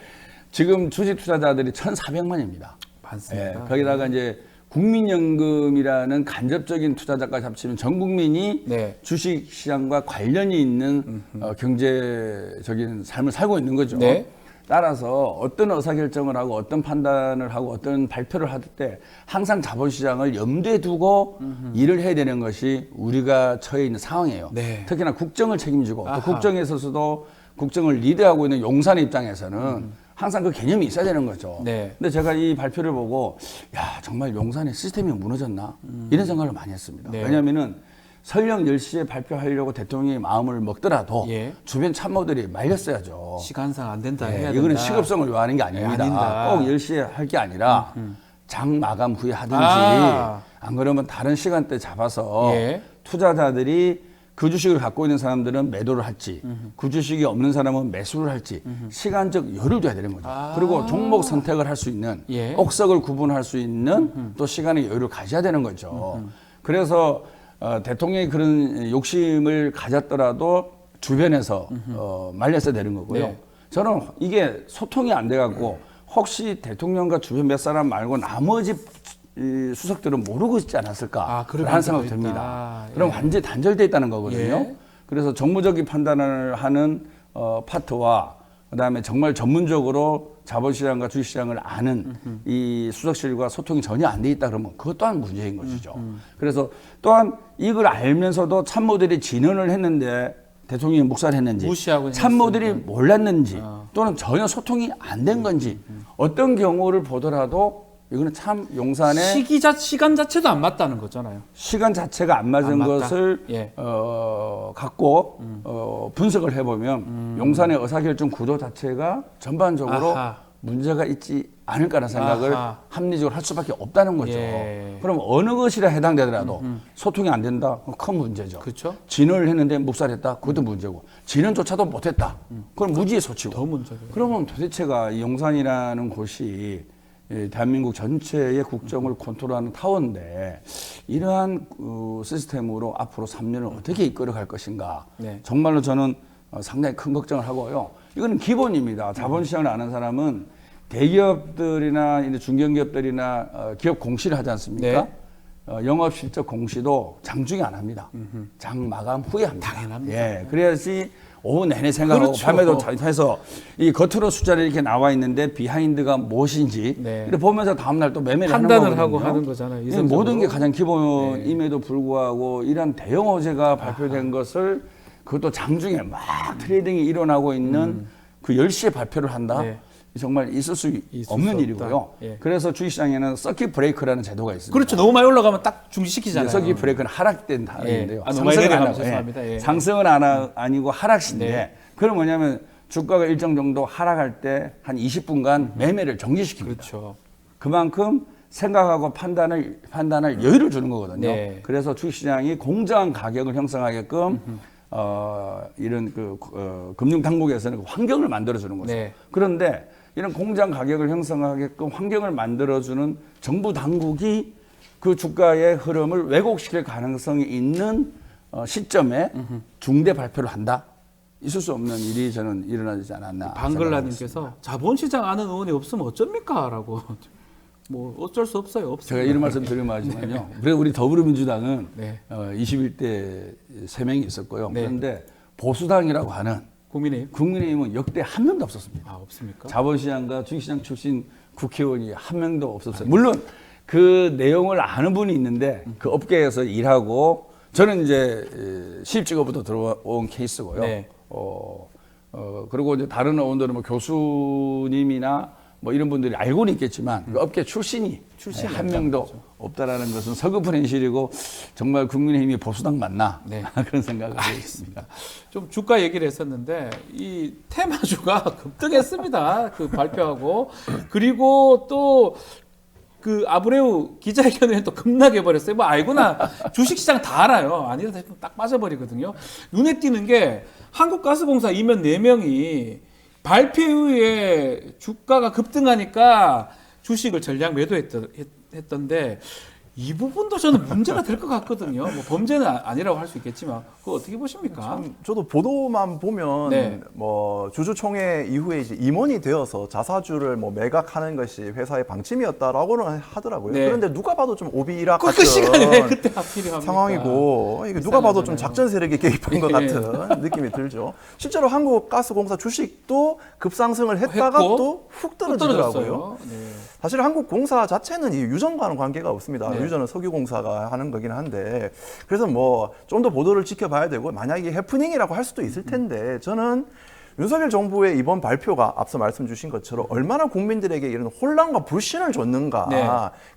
지금 주식 투자자들이 1,400만입니다. 많습니다. 거기다가 이제 국민연금이라는 간접적인 투자자까지 합치면 전 국민이 네. 주식시장과 관련이 있는 경제적인 삶을 살고 있는 거죠. 네. 따라서 어떤 의사결정을 하고 어떤 판단을 하고 어떤 발표를 할 때 항상 자본시장을 염두에 두고 일을 해야 되는 것이 우리가 처해 있는 상황이에요. 네. 특히나 국정을 책임지고 아하. 또 국정에 있어서도 국정을 리드하고 있는 용산의 입장에서는 항상 그 개념이 있어야 되는 거죠. 네. 근데 제가 이 발표를 보고 야 정말 용산의 시스템이 무너졌나 이런 생각을 많이 했습니다. 네. 왜냐하면은 설령 10시에 발표하려고 대통령이 마음을 먹더라도 예. 주변 참모들이 말렸어야죠. 시간상 안 된다 네, 해야 이거는 된다. 시급성을 요하는 게 아닙니다. 아니다. 꼭 10시에 할 게 아니라 장 마감 후에 하든지 아. 안 그러면 다른 시간대 잡아서 예. 투자자들이 그 주식을 갖고 있는 사람들은 매도를 할지 그 주식이 없는 사람은 매수를 할지 시간적 여유를 둬야 되는 거죠. 아. 그리고 종목 선택을 할 수 있는 예. 옥석을 구분할 수 있는 또 시간의 여유를 가져야 되는 거죠. 그래서 대통령이 그런 욕심을 가졌더라도 주변에서 말렸어야 되는 거고요. 네. 저는 이게 소통이 안 돼갖고 혹시 대통령과 주변 몇 사람 말고 나머지 이 수석들은 모르고 있지 않았을까 그럴 라는 생각이 가능성도 듭니다. 있다. 그럼 예. 완전히 단절돼 있다는 거거든요. 예. 그래서 정무적인 판단을 하는 파트와 그다음에 정말 전문적으로 자본시장과 주식시장을 아는 이 수석실과 소통이 전혀 안 돼 있다 그러면 그것 또한 문제인 것이죠. 그래서 또한 이걸 알면서도 참모들이 진언을 했는데 대통령이 묵살을 했는지 무시하고 참모들이 했으니까. 몰랐는지 또는 전혀 소통이 안 된 건지 어떤 경우를 보더라도 이거는 참 용산의 시간 자체도 안 맞다는 거잖아요. 시간 자체가 안 맞은 안 맞다? 것을 예. 갖고 분석을 해보면 용산의 의사결정 구도 자체가 전반적으로 아하. 문제가 있지 않을까라는 생각을 아하. 합리적으로 할 수밖에 없다는 거죠. 예. 그럼 어느 것이라 해당되더라도 소통이 안 된다? 그건 큰 문제죠. 그렇죠. 진언을 했는데 묵살했다? 그것도 문제고 진언조차도 못했다? 그건 무지의 소치고. 더 문제죠. 그러면 도대체가 이 용산이라는 곳이 대한민국 전체의 국정을 컨트롤하는 타워인데 이러한 시스템으로 앞으로 3년을 어떻게 이끌어갈 것인가. 네. 정말로 저는 상당히 큰 걱정을 하고요. 이거는 기본입니다. 자본시장을 아는 사람은 대기업들이나 이제 중견기업들이나 기업 공시를 하지 않습니까? 네. 영업실적 공시도 장중에 안 합니다. 장 마감 후에 합니다. 당연합니다. 예, 그래야지 오후 내내 생각하고 그렇죠. 밤에도 해서 이 겉으로 숫자를 이렇게 나와 있는데 비하인드가 무엇인지 네. 이렇게 보면서 다음날 또 매매를 하는 판단을 거거든요. 하고 하는 거잖아요. 이 이성적으로. 모든 게 가장 기본임에도 불구하고 이런 대형 호재가 발표된 것을 그것도 장중에 막 트레이딩이 일어나고 있는 그 10시에 발표를 한다? 네. 정말 있을 수 없는 없다. 일이고요. 예. 그래서 주식시장에는 서킷 브레이크라는 제도가 있습니다. 그렇죠. 너무 많이 올라가면 딱 중지시키잖아요. 서킷 브레이크는 하락된 단어인데요. 너무 많이 내려가면 안 하고, 죄송합니다. 예. 상승은 아니고 하락시인데 네. 그건 뭐냐면 주가가 일정 정도 하락할 때 한 20분간 매매를 정지시킵니다. 그렇죠. 그만큼 생각하고 판단할 여유를 주는 거거든요. 네. 그래서 주식시장이 공정한 가격을 형성하게끔 이런 금융 당국에서는 환경을 만들어주는 거죠. 네. 그런데 이런 공정 가격을 형성하게끔 환경을 만들어주는 정부 당국이 그 주가의 흐름을 왜곡시킬 가능성이 있는 시점에 중대 발표를 한다? 있을 수 없는 일이 저는 일어나지 않았나. 방글라님께서 자본시장 아는 의원이 없으면 어쩝니까? 라고. 뭐 어쩔 수 없어요. 없어요. 제가 이런 말씀 드리면 하지만요. 그래서 우리 더불어민주당은 네. 21대 3명이 있었고요. 네. 그런데 보수당이라고 하는 국민의힘은 역대 한 명도 없었습니다. 없습니까? 자본시장과 주식시장 출신 국회의원이 한 명도 없었어요. 물론 그 내용을 아는 분이 있는데 그 업계에서 일하고 저는 이제 시립직업부터 들어온 케이스고요. 네. 그리고 이제 다른 의원들은 뭐 교수님이나 뭐 이런 분들이 알고는 있겠지만 그 업계 출신이 한 명도 없다라는 것은 서글픈 현실이고 정말 국민의힘이 보수당 맞나 네. 그런 생각을 하고 있습니다. 좀 주가 얘기를 했었는데 이 테마주가 급등했습니다. 그 발표하고 그리고 또 그 아브레우 기자회견에 또 급락해 버렸어요. 뭐 알구나. 주식시장 다 알아요. 아니다 싶으면 딱 빠져버리거든요. 눈에 띄는 게 한국가스공사 임원 4명이 발표 이후에 주가가 급등하니까 주식을 전량 매도했던데 이 부분도 저는 문제가 될 것 같거든요. 뭐 범죄는 아니라고 할 수 있겠지만 그거 어떻게 보십니까? 참 저도 보도만 보면 네. 뭐 주주총회 이후에 이제 임원이 되어서 자사주를 뭐 매각하는 것이 회사의 방침이었다라고는 하더라고요. 네. 그런데 누가 봐도 좀 오비락 그 같은 시간에 왜 그때 하필이합니까? 상황이고 이게 누가 봐도 좀 이상하잖아요. 작전 세력이 개입한 것 예. 같은 느낌이 들죠. 실제로 한국가스공사 주식도 급상승을 했다가 했고, 또 훅 떨어지더라고요. 떨어졌어요. 네. 사실 한국공사 자체는 이 유전과는 관계가 없습니다. 네. 유전은 석유공사가 하는 거긴 한데 그래서 뭐 좀 더 보도를 지켜봐야 되고 만약에 해프닝이라고 할 수도 있을 텐데 저는 윤석열 정부의 이번 발표가 앞서 말씀 주신 것처럼 얼마나 국민들에게 이런 혼란과 불신을 줬는가 네.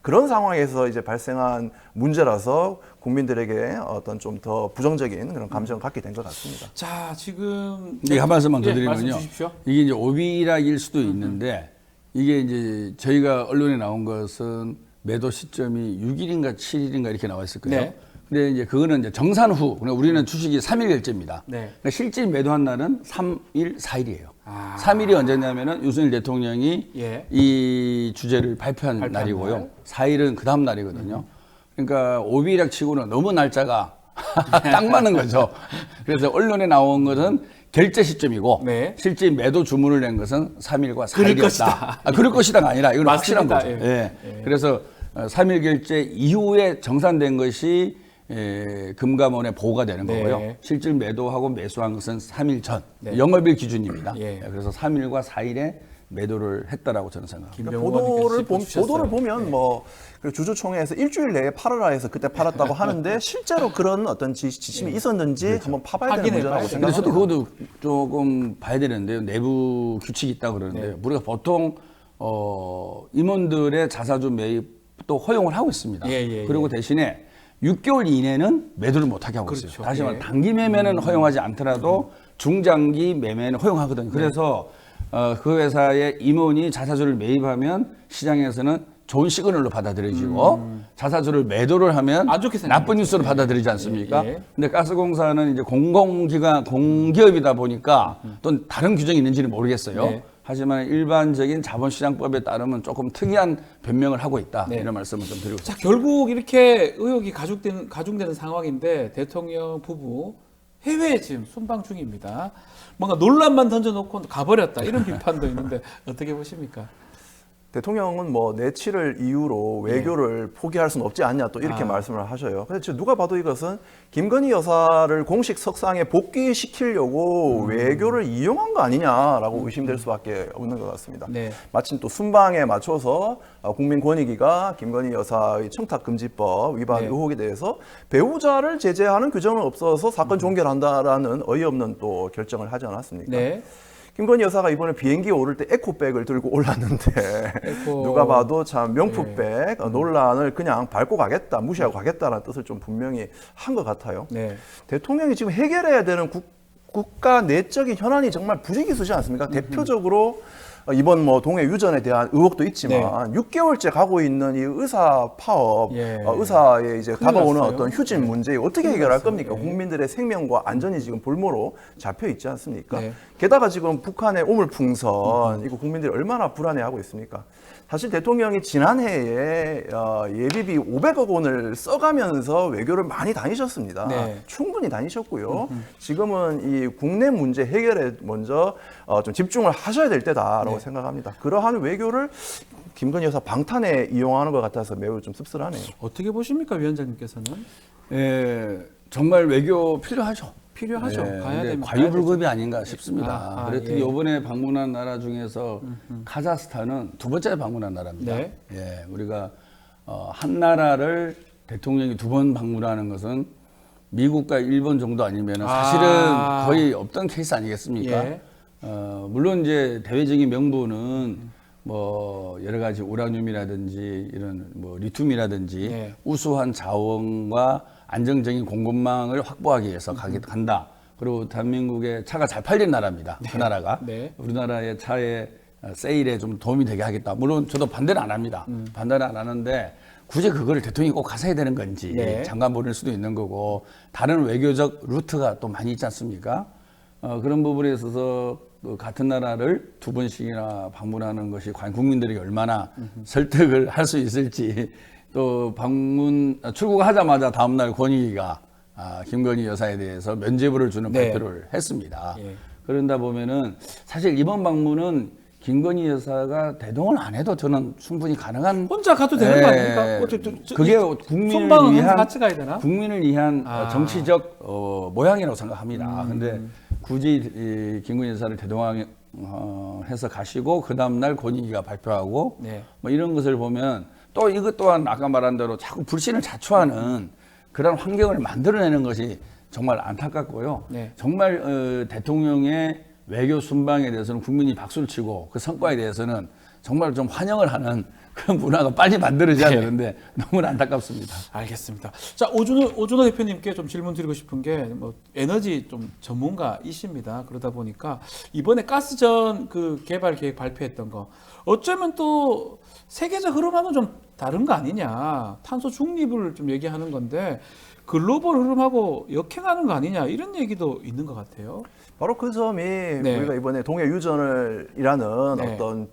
그런 상황에서 이제 발생한 문제라서 국민들에게 어떤 좀 더 부정적인 그런 감정을 갖게 된 것 같습니다. 자, 지금 이게 한 말씀만 더 예, 말씀 드리면요. 주십시오. 이게 이제 오비락일 수도 있는데 이게 이제 저희가 언론에 나온 것은 매도 시점이 6일인가 7일인가 이렇게 나와 있을 거예요. 네. 근데 이제 그거는 이제 정산 후, 그러니까 우리는 주식이 3일 결제입니다. 네. 그러니까 실질 매도한 날은 3일, 4일이에요. 아. 3일이 언제냐면은 윤석열 대통령이 예. 이 주제를 발표한 날이고요. 날. 4일은 그 다음 날이거든요. 그러니까 오비락 치고는 너무 날짜가 딱 맞는 거죠. 그래서 언론에 나온 것은 결제 시점이고 네. 실제 매도 주문을 낸 것은 3일과 4일이었다. 그럴 것이다. 그럴 것이다가 아니라 이건 확실한 맞습니다. 거죠. 예. 예. 그래서 3일 결제 이후에 정산된 것이 금감원에 보고가 되는 네. 거고요. 실질 매도하고 매수한 것은 3일 전. 네. 영업일 기준입니다. 예. 그래서 3일과 4일에 매도를 했다라고 저는 생각합니다. 그러니까 보도를 보면 뭐 주주총회에서 일주일 내에 팔아라 해서 그때 팔았다고 하는데 실제로 그런 어떤 지침이 있었는지 한번 파봐야 되는 확인해 문제라고 봐야 근데 생각합니다. 저도 그것도 조금 봐야 되는데요. 내부 규칙이 있다고 그러는데요. 우리가 보통 임원들의 자사주 매입도 허용을 하고 있습니다. 예. 그리고 대신에 6개월 이내는 매도를 못하게 하고 그렇죠. 있어요. 다시 말해 예. 단기 매매는 허용하지 않더라도 중장기 매매는 허용하거든요. 그래서 그 회사의 임원이 자사주를 매입하면 시장에서는 좋은 시그널로 받아들여지고 자사주를 매도를 하면 안 좋게 생각하죠. 나쁜 뉴스로 받아들이지 않습니까? 예. 근데 가스공사는 이제 공공기관, 공기업이다 보니까 또 다른 규정이 있는지는 모르겠어요. 네. 하지만 일반적인 자본시장법에 따르면 조금 특이한 변명을 하고 있다. 네. 이런 말씀을 좀 드리고 싶습니다. 자, 결국 이렇게 의혹이 가중되는 상황인데 대통령 부부 해외에 지금 순방 중입니다. 뭔가 논란만 던져놓고 가버렸다 이런 비판도 있는데 어떻게 보십니까? 대통령은 뭐 내치를 이유로 외교를 포기할 수는 없지 않냐 또 이렇게 말씀을 하셔요. 근데 지금 누가 봐도 이것은 김건희 여사를 공식 석상에 복귀시키려고 외교를 이용한 거 아니냐라고 의심될 수밖에 없는 것 같습니다. 네. 마침 또 순방에 맞춰서 국민권익위가 김건희 여사의 청탁금지법 위반 네. 의혹에 대해서 배우자를 제재하는 규정은 없어서 사건 종결한다라는 어이없는 또 결정을 하지 않았습니까? 네. 김건희 여사가 이번에 비행기에 오를 때 에코백을 들고 올랐는데 에코. 누가 봐도 참 명품백 논란을 그냥 밟고 가겠다, 무시하고 가겠다라는 뜻을 좀 분명히 한 것 같아요. 네. 대통령이 지금 해결해야 되는 국가 내적인 현안이 정말 부지기수지 않습니까? 대표적으로 이번 뭐 동해 유전에 대한 의혹도 있지만 6개월째 가고 있는 이 의사 파업, 예. 의사의 이제 큰일 다가오는 났어요. 어떤 휴진 문제 어떻게 해결할 났어요. 겁니까? 예. 국민들의 생명과 안전이 지금 볼모로 잡혀 있지 않습니까? 네. 게다가 지금 북한의 오물풍선 이거 국민들이 얼마나 불안해하고 있습니까? 사실 대통령이 지난해에 예비비 500억 원을 써가면서 외교를 많이 다니셨습니다. 네. 충분히 다니셨고요. 지금은 이 국내 문제 해결에 먼저 좀 집중을 하셔야 될 때다라고 생각합니다. 그러한 외교를 김건희 여사 방탄에 이용하는 것 같아서 매우 좀 씁쓸하네요. 어떻게 보십니까, 위원장님께서는? 정말 외교 필요하죠. 필요하죠. 네, 가야 근데 되면 과유불급이 아닌가 싶습니다. 그랬더니 예. 이번에 방문한 나라 중에서 카자흐스탄은 두 번째 방문한 나라입니다. 네. 예, 우리가 한 나라를 대통령이 두 번 방문하는 것은 미국과 일본 정도 아니면 사실은 거의 없던 케이스 아니겠습니까? 예. 물론 이제 대외적인 명분은 뭐 여러 가지 우라늄이라든지 이런 뭐 리튬이라든지 네. 우수한 자원과 안정적인 공급망을 확보하기 위해서 간다. 그리고 대한민국의 차가 잘 팔린 나라입니다. 그 나라가. 네. 우리나라의 차의 세일에 좀 도움이 되게 하겠다. 물론 저도 반대는 안 합니다. 반대는 안 하는데 굳이 그거를 대통령이 꼭 가서 해야 되는 건지 네. 장관 보낼 수도 있는 거고 다른 외교적 루트가 또 많이 있지 않습니까? 그런 부분에 있어서 또 같은 나라를 두 번씩이나 방문하는 것이 과연 국민들에게 얼마나 설득을 할 수 있을지 또 출국하자마자 다음날 권익위가 김건희 여사에 대해서 면죄부를 주는 네. 발표를 했습니다. 예. 그런다 보면은 사실 이번 방문은 김건희 여사가 대동을 안 해도 저는 충분히 가능한 혼자 가도 되는 거 아닙니까? 그게 국민을 손방은 위한 같이 가야 되나? 국민을 위한 정치적 모양이라고 생각합니다. 근데 굳이 이 김건희 여사를 대동해서 가시고 그 다음 날 권익위가 발표하고 네. 뭐 이런 것을 보면 또 이것 또한 아까 말한 대로 자꾸 불신을 자초하는 그런 환경을 만들어내는 것이 정말 안타깝고요. 네. 정말 대통령의 외교 순방에 대해서는 국민이 박수를 치고 그 성과에 대해서는 정말 좀 환영을 하는 그런 문화가 빨리 만들어져야 네. 되는데 너무 안타깝습니다. 알겠습니다. 자, 오준호 대표님께 좀 질문 드리고 싶은 게 뭐 에너지 좀 전문가이십니다. 그러다 보니까 이번에 가스전 그 개발 계획 발표했던 거 어쩌면 또 세계적 흐름하고는 좀 다른 거 아니냐. 탄소 중립을 좀 얘기하는 건데 글로벌 흐름하고 역행하는 거 아니냐 이런 얘기도 있는 것 같아요. 바로 그 점이 네. 우리가 이번에 동해 유전을이라는 네. 어떤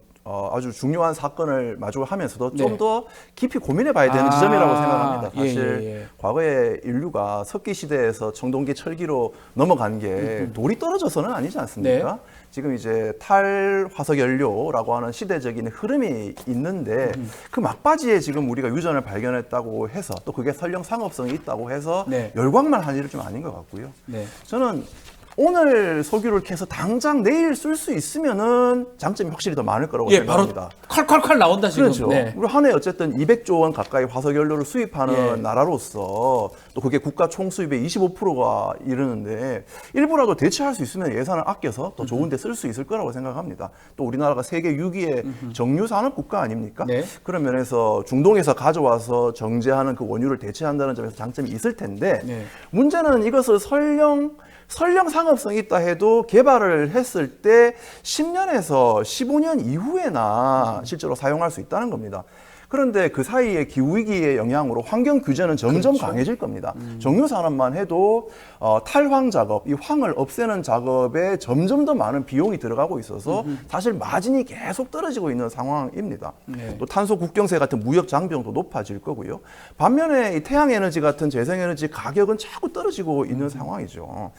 아주 중요한 사건을 마주하면서도 네. 좀 더 깊이 고민해 봐야 되는 지점이라고 생각합니다. 예, 사실 예. 과거에 인류가 석기 시대에서 청동기 철기로 넘어간 게 돌이 떨어져서는 아니지 않습니까? 네. 지금 이제 탈화석 연료라고 하는 시대적인 흐름이 있는데 그 막바지에 지금 우리가 유전을 발견했다고 해서 또 그게 설령 상업성이 있다고 해서 네. 열광만 한 일은 좀 아닌 것 같고요. 네. 저는 오늘 석유를 캐서 당장 내일 쓸 수 있으면은 장점이 확실히 더 많을 거라고 예, 바로 생각합니다. 콸콸콸 나온다 지금. 그렇죠. 네. 우리 한 해 어쨌든 200조 원 가까이 화석연료를 수입하는 예. 나라로서 또 그게 국가 총수입의 25%가 이르는데 일부라도 대체할 수 있으면 예산을 아껴서 더 좋은 데 쓸 수 있을 거라고 생각합니다. 또 우리나라가 세계 6위의 정유산업 국가 아닙니까? 네. 그런 면에서 중동에서 가져와서 정제하는 그 원유를 대체한다는 점에서 장점이 있을 텐데 네. 문제는 이것을 설령 상업성이 있다 해도 개발을 했을 때 10년에서 15년 이후에나 실제로 사용할 수 있다는 겁니다. 그런데 그 사이에 기후위기의 영향으로 환경 규제는 점점 그렇죠. 강해질 겁니다. 정유산업만 해도 탈황 작업, 이 황을 없애는 작업에 점점 더 많은 비용이 들어가고 있어서 사실 마진이 계속 떨어지고 있는 상황입니다. 네. 또 탄소 국경세 같은 무역 장벽도 높아질 거고요. 반면에 이 태양에너지 같은 재생에너지 가격은 자꾸 떨어지고 있는 상황이죠.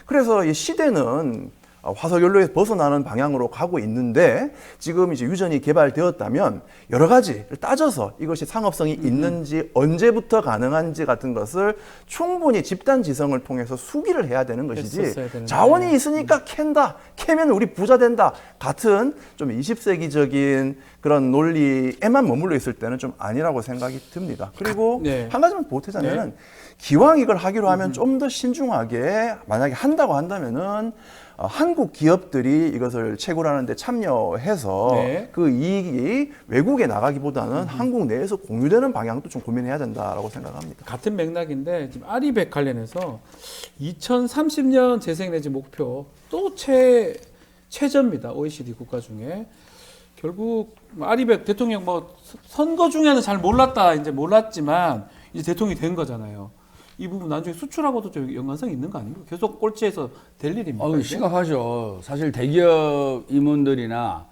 그래서 이 시대는 화석연료에서 벗어나는 방향으로 가고 있는데 지금 이제 유전이 개발되었다면 여러 가지를 따져서 이것이 상업성이 있는지 언제부터 가능한지 같은 것을 충분히 집단 지성을 통해서 수기를 해야 되는 것이지 했었어야 되는데. 자원이 있으니까 캐면 우리 부자 된다 같은 좀 20세기적인 그런 논리에만 머물러 있을 때는 좀 아니라고 생각이 듭니다. 그리고 네. 한 가지만 보태자면은 기왕 이걸 하기로 하면 좀 더 신중하게 만약에 한다고 한다면은 한국 기업들이 이것을 채굴하는 데 참여해서 네. 그 이익이 외국에 나가기보다는 한국 내에서 공유되는 방향도 좀 고민해야 된다라고 생각합니다. 같은 맥락인데 지금 아리백 관련해서 2030년 재생에너지 목표 또 최저입니다. OECD 국가 중에. 결국 아리백 대통령 뭐 선거 중에는 잘 몰랐다 이제 몰랐지만 이제 대통령이 된 거잖아요. 이 부분 나중에 수출하고도 좀 연관성이 있는 거 아닙니까? 계속 꼴찌에서 될 일입니까? 이게? 심각하죠. 사실 대기업 임원들이나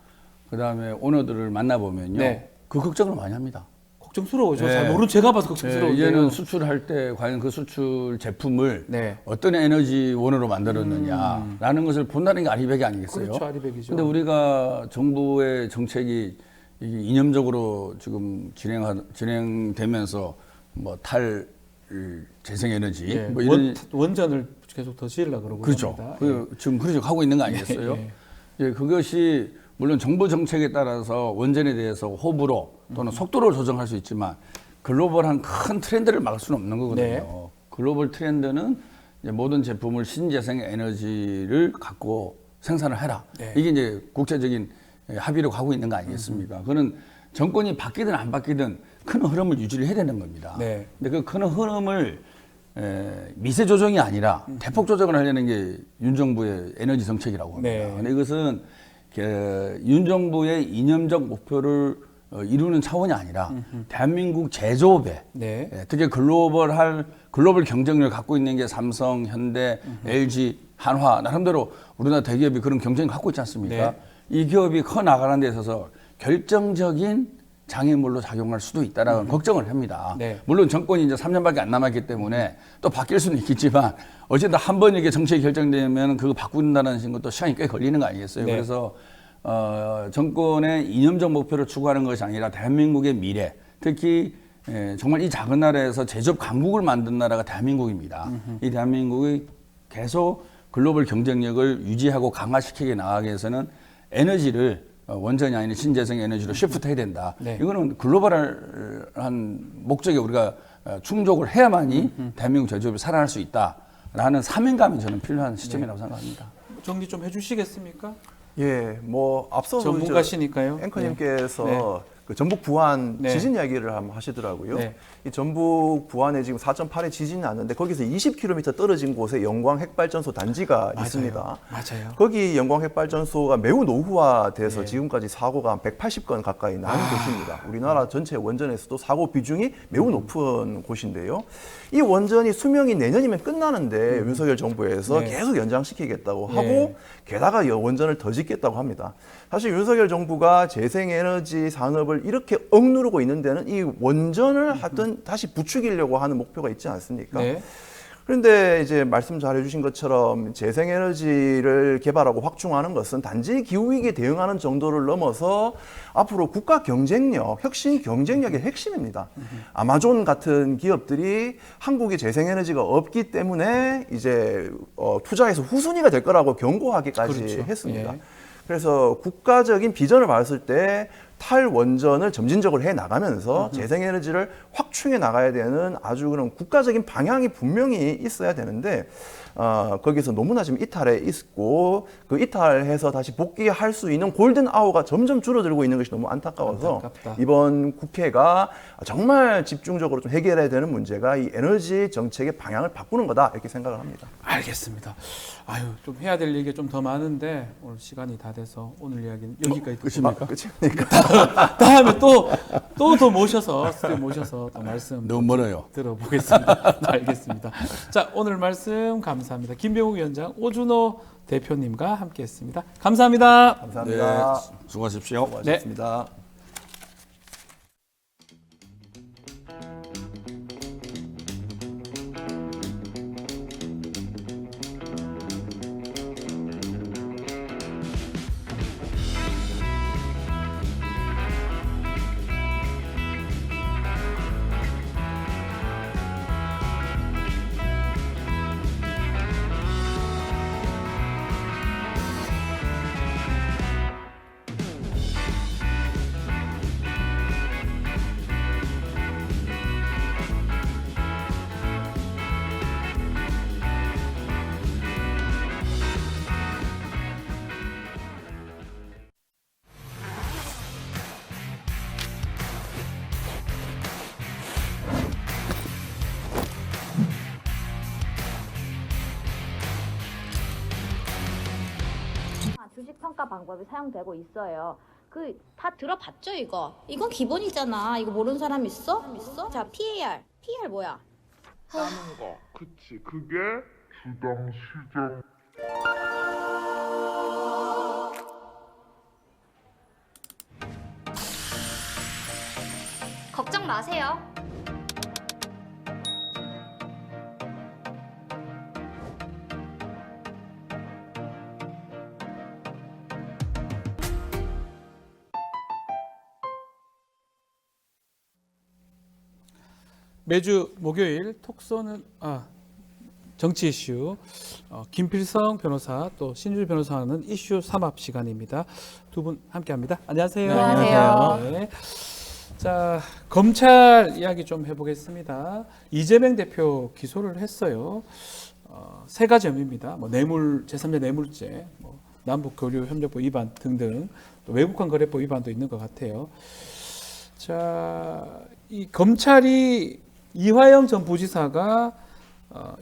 그다음에 오너들을 만나보면요. 네. 그 걱정을 많이 합니다. 걱정스러워죠. 네. 잘 모르는 제가 봐서 걱정스러워요. 이제는 수출할 때 과연 그 수출 제품을 네. 어떤 에너지원으로 만들었느냐라는 것을 본다는 게 아리백이 아니겠어요? 그렇죠, 아리백이죠. 근데 우리가 정부의 정책이 이게 이념적으로 지금 진행되면서 뭐 재생에너지 예, 뭐 이런 원전을 계속 더 지으려고 그러고 그렇죠. 합니다. 지금 그렇게 하고 있는 거 아니겠어요? 예. 예, 그것이 물론 정부 정책에 따라서 원전에 대해서 호불호 또는 속도를 조정할 수 있지만 글로벌한 큰 트렌드를 막을 수는 없는 거거든요. 네. 글로벌 트렌드는 이제 모든 제품을 신재생 에너지를 갖고 생산을 해라. 네. 이게 이제 국제적인 합의로 가고 있는 거 아니겠습니까? 그는 정권이 바뀌든 안 바뀌든 큰 흐름을 유지를 해야 되는 겁니다. 네. 근데 그 큰 흐름을 미세 조정이 아니라 대폭 조정을 하려는 게 윤 정부의 에너지 정책이라고 합니다. 네. 근데 이것은 윤 정부의 이념적 목표를 이루는 차원이 아니라 대한민국 제조업에 네. 특히 글로벌 경쟁력을 갖고 있는 게 삼성, 현대, LG, 한화 나름대로 우리나라 대기업이 그런 경쟁을 갖고 있지 않습니까? 네. 이 기업이 커 나가는 데 있어서 결정적인 장애물로 작용할 수도 있다라는 걱정을 합니다. 네. 물론 정권이 이제 3년밖에 안 남았기 때문에 또 바뀔 수는 있겠지만 어쨌든 한 번 이게 정책이 결정되면 그거 바꾼다는 것도 시간이 꽤 걸리는 거 아니겠어요? 네. 그래서 정권의 이념적 목표를 추구하는 것이 아니라 대한민국의 미래, 특히 정말 이 작은 나라에서 제조업 강국을 만든 나라가 대한민국입니다. 이 대한민국이 계속 글로벌 경쟁력을 유지하고 강화시키게 나가기 위해서는 에너지를 원전이 아닌 신재생 에너지로 시프트해야 된다. 네. 이거는 글로벌한 목적에 우리가 충족을 해야만이 대한민국 제조업이 살아날 수 있다라는 사명감이 저는 필요한 시점이라고 생각합니다. 정리 좀 해주시겠습니까? 예, 뭐 앞서 전문가시니까요. 앵커님께서 네. 그 전북 부안 네. 지진 이야기를 한번 하시더라고요. 네. 이 전북 부안에 지금 4.8의 지진이 났는데 거기서 20km 떨어진 곳에 영광 핵발전소 단지가 맞아요. 있습니다. 맞아요. 거기 영광 핵발전소가 매우 노후화돼서 네. 지금까지 사고가 한 180건 가까이 나는 곳입니다. 우리나라 전체 원전에서도 사고 비중이 매우 높은 곳인데요. 이 원전이 수명이 내년이면 끝나는데 윤석열 정부에서 네. 계속 연장시키겠다고 네. 하고 게다가 원전을 더 짓겠다고 합니다. 사실 윤석열 정부가 재생에너지 산업을 이렇게 억누르고 있는 데는 이 원전을 하여튼 다시 부추기려고 하는 목표가 있지 않습니까? 네. 그런데 이제 말씀 잘 해주신 것처럼 재생에너지를 개발하고 확충하는 것은 단지 기후위기에 대응하는 정도를 넘어서 앞으로 국가 경쟁력, 혁신 경쟁력의 핵심입니다. 아마존 같은 기업들이 한국에 재생에너지가 없기 때문에 이제 투자해서 후순위가 될 거라고 경고하기까지 그렇죠. 했습니다. 예. 그래서 국가적인 비전을 봤을 때 탈원전을 점진적으로 해 나가면서 재생에너지를 확충해 나가야 되는 아주 그런 국가적인 방향이 분명히 있어야 되는데 거기서 너무나 지금 이탈해 있고 그 이탈해서 다시 복귀할 수 있는 골든 아워가 점점 줄어들고 있는 것이 너무 안타까워서 안타깝다. 이번 국회가 정말 집중적으로 좀 해결해야 되는 문제가 이 에너지 정책의 방향을 바꾸는 거다 이렇게 생각을 합니다. 알겠습니다. 아유, 좀 해야 될 얘기가 좀 더 많은데 오늘 시간이 다 돼서 오늘 이야기는 여기까지 끝입니까? 끝입니까? 다음에 또 더 모셔서 스튜디오 모셔서 또 말씀 너무 멀어요. 들어보겠습니다. 알겠습니다. 자, 오늘 말씀 감사합니다. 김병욱 위원장, 오준호 대표님과 함께했습니다. 감사합니다. 감사합니다. 네, 수고하십시오. 수고하셨습니다. 주식 평가 방법이 사용되고 있어요. 그 다 들어봤죠 이거? 이건 기본이잖아. 이거 모르는 사람 있어? 자, PAR 뭐야? 라는 거. 그치. 그게 주당 시장. 걱정 마세요. 매주 목요일 톡쏘는 정치 이슈 김필성 변호사 또 신주 변호사는 이슈 삼합 시간입니다. 두 분 함께합니다. 안녕하세요. 네, 안녕하세요. 네. 자, 검찰 이야기 좀 해보겠습니다. 이재명 대표 기소를 했어요. 세 가지 혐의입니다. 뭐 뇌물, 제3자 뇌물죄, 뭐 남북교류협력법 위반 등등, 또 외국환거래법 위반도 있는 것 같아요. 자, 이 검찰이 이화영 전 부지사가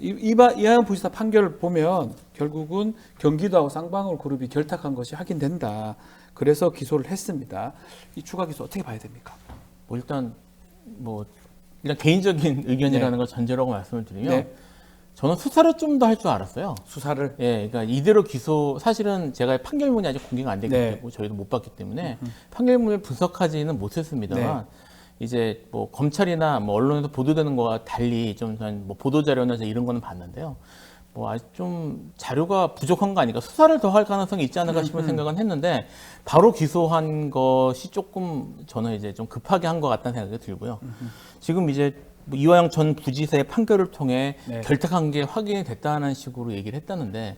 이하영 부지사 판결을 보면 결국은 경기도하고 쌍방울 그룹이 결탁한 것이 확인된다. 그래서 기소를 했습니다. 이 추가 기소 어떻게 봐야 됩니까? 일단 개인적인 의견이라는 네. 걸 전제라고 말씀을 드리면 네. 저는 수사를 좀 더 할 줄 알았어요. 수사를. 예, 그러니까 이대로 기소 사실은 제가 판결문이 아직 공개가 안 됐기 네. 때문에 저희도 못 봤기 때문에 판결문을 분석하지는 못했습니다만 이제 뭐 검찰이나 뭐 언론에서 보도되는 거와 달리 좀 뭐 보도 자료나 이런 거는 봤는데요. 뭐 아직 좀 자료가 부족한 거 아닌가, 수사를 더 할 가능성이 있지 않을까 싶은 생각은 했는데 바로 기소한 것이 조금 저는 이제 좀 급하게 한 것 같다는 생각이 들고요. 지금 이제 뭐 이화영 전 부지사의 판결을 통해 네. 결탁한 게 확인이 됐다는 식으로 얘기를 했다는데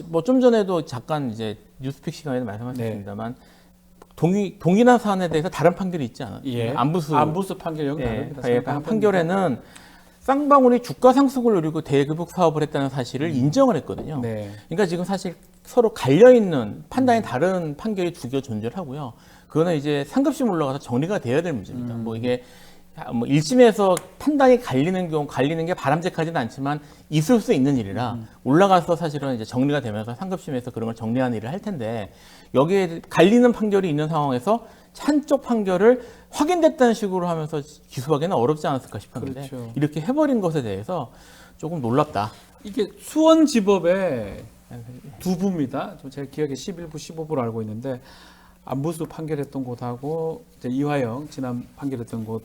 뭐 좀 전에도 잠깐 이제 뉴스픽 시간에도 말씀하셨습니다만 동일한 사안에 대해서 다른 판결이 있지 않아요? 예. 안부수 판결형 다릅니다. 예, 판결에는 쌍방울이 주가 상승을 노리고 대급육 사업을 했다는 사실을 인정을 했거든요. 네. 그러니까 지금 사실 서로 갈려 있는 판단이 다른 판결이 두 개 존재를 하고요. 그거는 이제 상급심 올라가서 정리가 돼야 될 문제입니다. 뭐 이게 뭐 1심에서 판단이 갈리는 게 바람직하지는 않지만 있을 수 있는 일이라 올라가서 사실은 이제 정리가 되면서 상급심에서 그런 걸 정리하는 일을 할 텐데 여기에 갈리는 판결이 있는 상황에서 한쪽 판결을 확인됐다는 식으로 하면서 기소하기는 어렵지 않았을까 싶었는데 그렇죠. 이렇게 해버린 것에 대해서 조금 놀랍다. 이게 수원지법의 두 부입니다. 제가 기억에 11부, 15부로 알고 있는데 안부수 판결했던 곳하고 이제 이화영 지난 판결했던 곳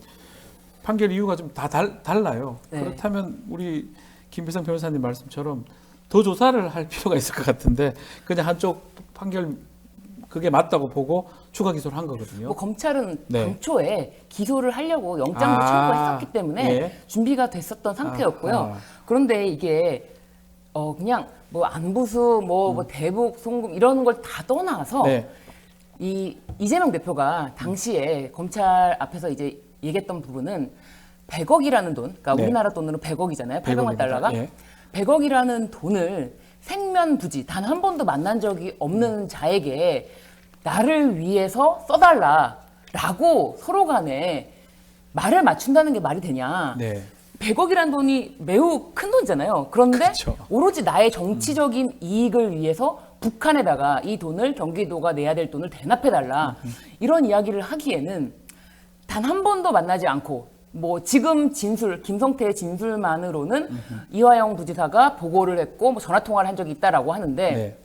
판결 이유가 좀 다 달라요. 네. 그렇다면 우리 김비성 변호사님 말씀처럼 더 조사를 할 필요가 있을 것 같은데 그냥 한쪽 판결 그게 맞다고 보고 추가 기소를 한 거거든요. 뭐 검찰은 네. 당초에 기소를 하려고 영장도 청구했었기 때문에 예. 준비가 됐었던 상태였고요. 아하. 그런데 이게 그냥 뭐 안보수, 뭐 대북 송금 이런 걸 다 떠나서 네. 이 이재명 대표가 당시에 검찰 앞에서 이제 얘기했던 부분은 100억이라는 돈, 그러니까 네. 우리나라 돈으로 100억이잖아요. 800만 100억입니다. 달러가. 예. 100억이라는 돈을 생면부지 단 한 번도 만난 적이 없는 자에게 나를 위해서 써달라라고 서로 간에 말을 맞춘다는 게 말이 되냐. 네. 100억이라는 돈이 매우 큰 돈이잖아요. 그런데 그렇죠. 오로지 나의 정치적인 이익을 위해서 북한에다가 이 돈을 경기도가 내야 될 돈을 대납해달라. 이런 이야기를 하기에는 단 한 번도 만나지 않고 뭐 지금 진술, 김성태의 진술만으로는 이화영 부지사가 보고를 했고 뭐 전화 통화를 한 적이 있다라고 하는데 네.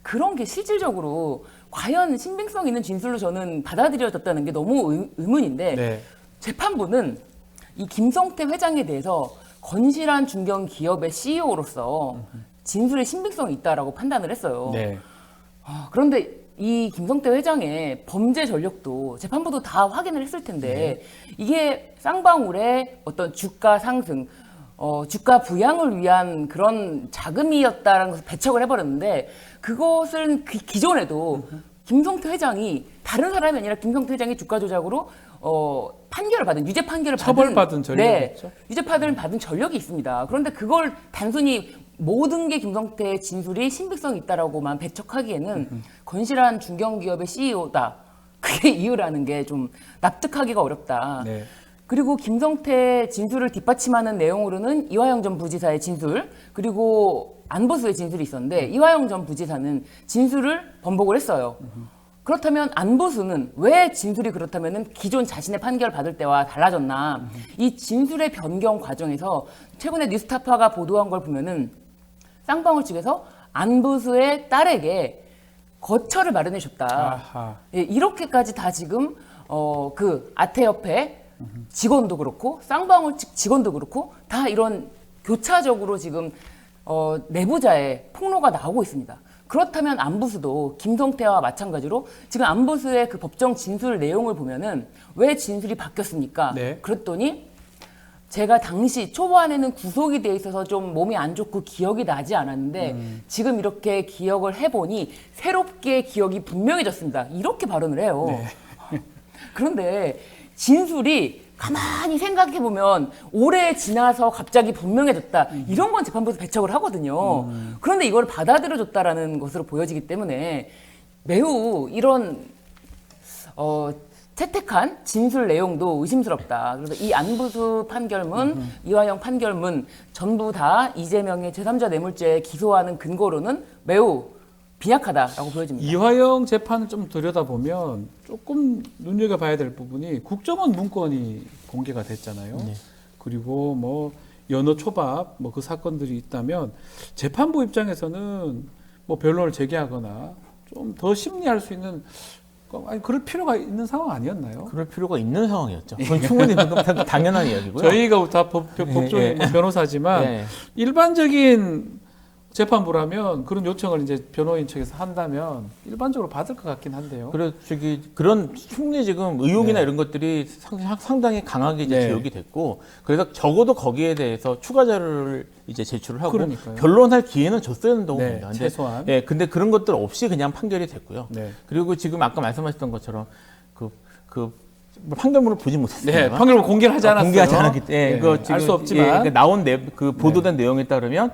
그런 게 실질적으로 과연 신빙성 있는 진술로 저는 받아들여졌다는 게 너무 의문인데 네. 재판부는 이 김성태 회장에 대해서 건실한 중견 기업의 CEO로서 진술의 신빙성이 있다라고 판단을 했어요. 네. 그런데 이 김성태 회장의 범죄 전력도 재판부도 다 확인을 했을 텐데 이게 쌍방울의 어떤 주가 상승, 주가 부양을 위한 그런 자금이었다라는 것을 배척을 해버렸는데 그것은 기존에도 김성태 회장이 다른 사람이 아니라 김성태 회장이 주가 조작으로 판결을 받은 유죄 판결을 처벌받은 전력이 네, 있죠. 유죄 판결을 받은 전력이 있습니다. 그런데 그걸 단순히 모든 게 김성태의 진술이 신빙성이 있다라고만 배척하기에는 건실한 중견기업의 CEO다. 그게 이유라는 게 좀 납득하기가 어렵다. 네. 그리고 김성태 진술을 뒷받침하는 내용으로는 이화영 전 부지사의 진술 그리고 안보수의 진술이 있었는데 이화영 전 부지사는 진술을 번복을 했어요. 그렇다면 안보수는 왜 진술이 그렇다면은 기존 자신의 판결을 받을 때와 달라졌나? 이 진술의 변경 과정에서 최근에 뉴스타파가 보도한 걸 보면은 쌍방울 측에서 안보수의 딸에게 거처를 마련해 줬다. 아하. 예, 이렇게까지 다 지금 그 아태협회 직원도 그렇고 쌍방울 측 직원도 그렇고 다 이런 교차적으로 지금 내부자의 폭로가 나오고 있습니다. 그렇다면 안보수도 김성태와 마찬가지로 지금 안보수의 그 법정 진술 내용을 보면은 왜 진술이 바뀌었습니까? 네. 그랬더니 제가 당시 초반에는 구속이 돼 있어서 좀 몸이 안 좋고 기억이 나지 않았는데 지금 이렇게 기억을 해보니 새롭게 기억이 분명해졌습니다. 이렇게 발언을 해요. 네. 그런데 진술이 가만히 생각해보면 오래 지나서 갑자기 분명해졌다. 이런 건 재판부에서 배척을 하거든요. 그런데 이걸 받아들여줬다라는 것으로 보여지기 때문에 매우 이런 채택한 진술 내용도 의심스럽다. 그래서 이 안부수 판결문, 이화영 판결문 전부 다 이재명의 제3자 뇌물죄 기소하는 근거로는 매우 빈약하다라고 보여집니다. 이화영 재판을 좀 들여다보면 조금 눈여겨봐야 될 부분이 국정원 문건이 공개가 됐잖아요. 네. 그리고 뭐 연어 초밥 뭐 그 사건들이 있다면 재판부 입장에서는 뭐 변론을 제기하거나 좀 더 심리할 수 있는 아니 그럴 필요가 있는 상황 아니었나요? 그럴 필요가 있는 상황이었죠. 그건 충분히 당연한 이야기고요. 저희가 다 법조인 예. 변호사지만 예. 일반적인 재판부라면 그런 요청을 이제 변호인 측에서 한다면 일반적으로 받을 것 같긴 한데요. 그래 그런 충분히 지금 의혹이나 네. 이런 것들이 상당히 강하게 이제 네. 지역이 됐고, 그래서 적어도 거기에 대해서 추가 자료를 이제 제출을 하고 그러니까요. 변론할 기회는 줬어야 된다고 네, 봅니다. 근데, 최소한. 예, 근데 그런 것들 없이 그냥 판결이 됐고요. 네. 그리고 지금 아까 말씀하셨던 것처럼 판결문을 보지 못했습니다. 네, 판결을 공개를 하지 않았어요. 공개하지 않았기 때문에 알 수 없지만 나온 보도된 내용에 따르면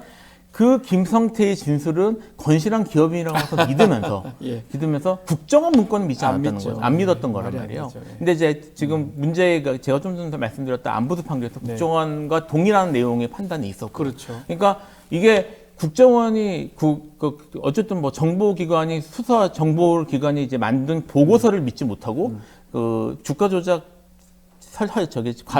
그 김성태의 진술은 건실한 기업인이라고 믿으면서 예. 믿으면서 국정원 문건을 믿지 안 않았다는 믿죠. 거예요. 안 믿었던 거란 말이 안 말이에요. 되죠. 예. 근데 이제 지금 문제가 제가 좀 전에 말씀드렸던 안부수 판결에서 네. 국정원과 동일한 내용의 판단이 있었고, 그렇죠. 그러니까 이게 국정원이 어쨌든 뭐 정보기관이 수사 정보기관이 이제 만든 보고서를 믿지 못하고 그 주가 조작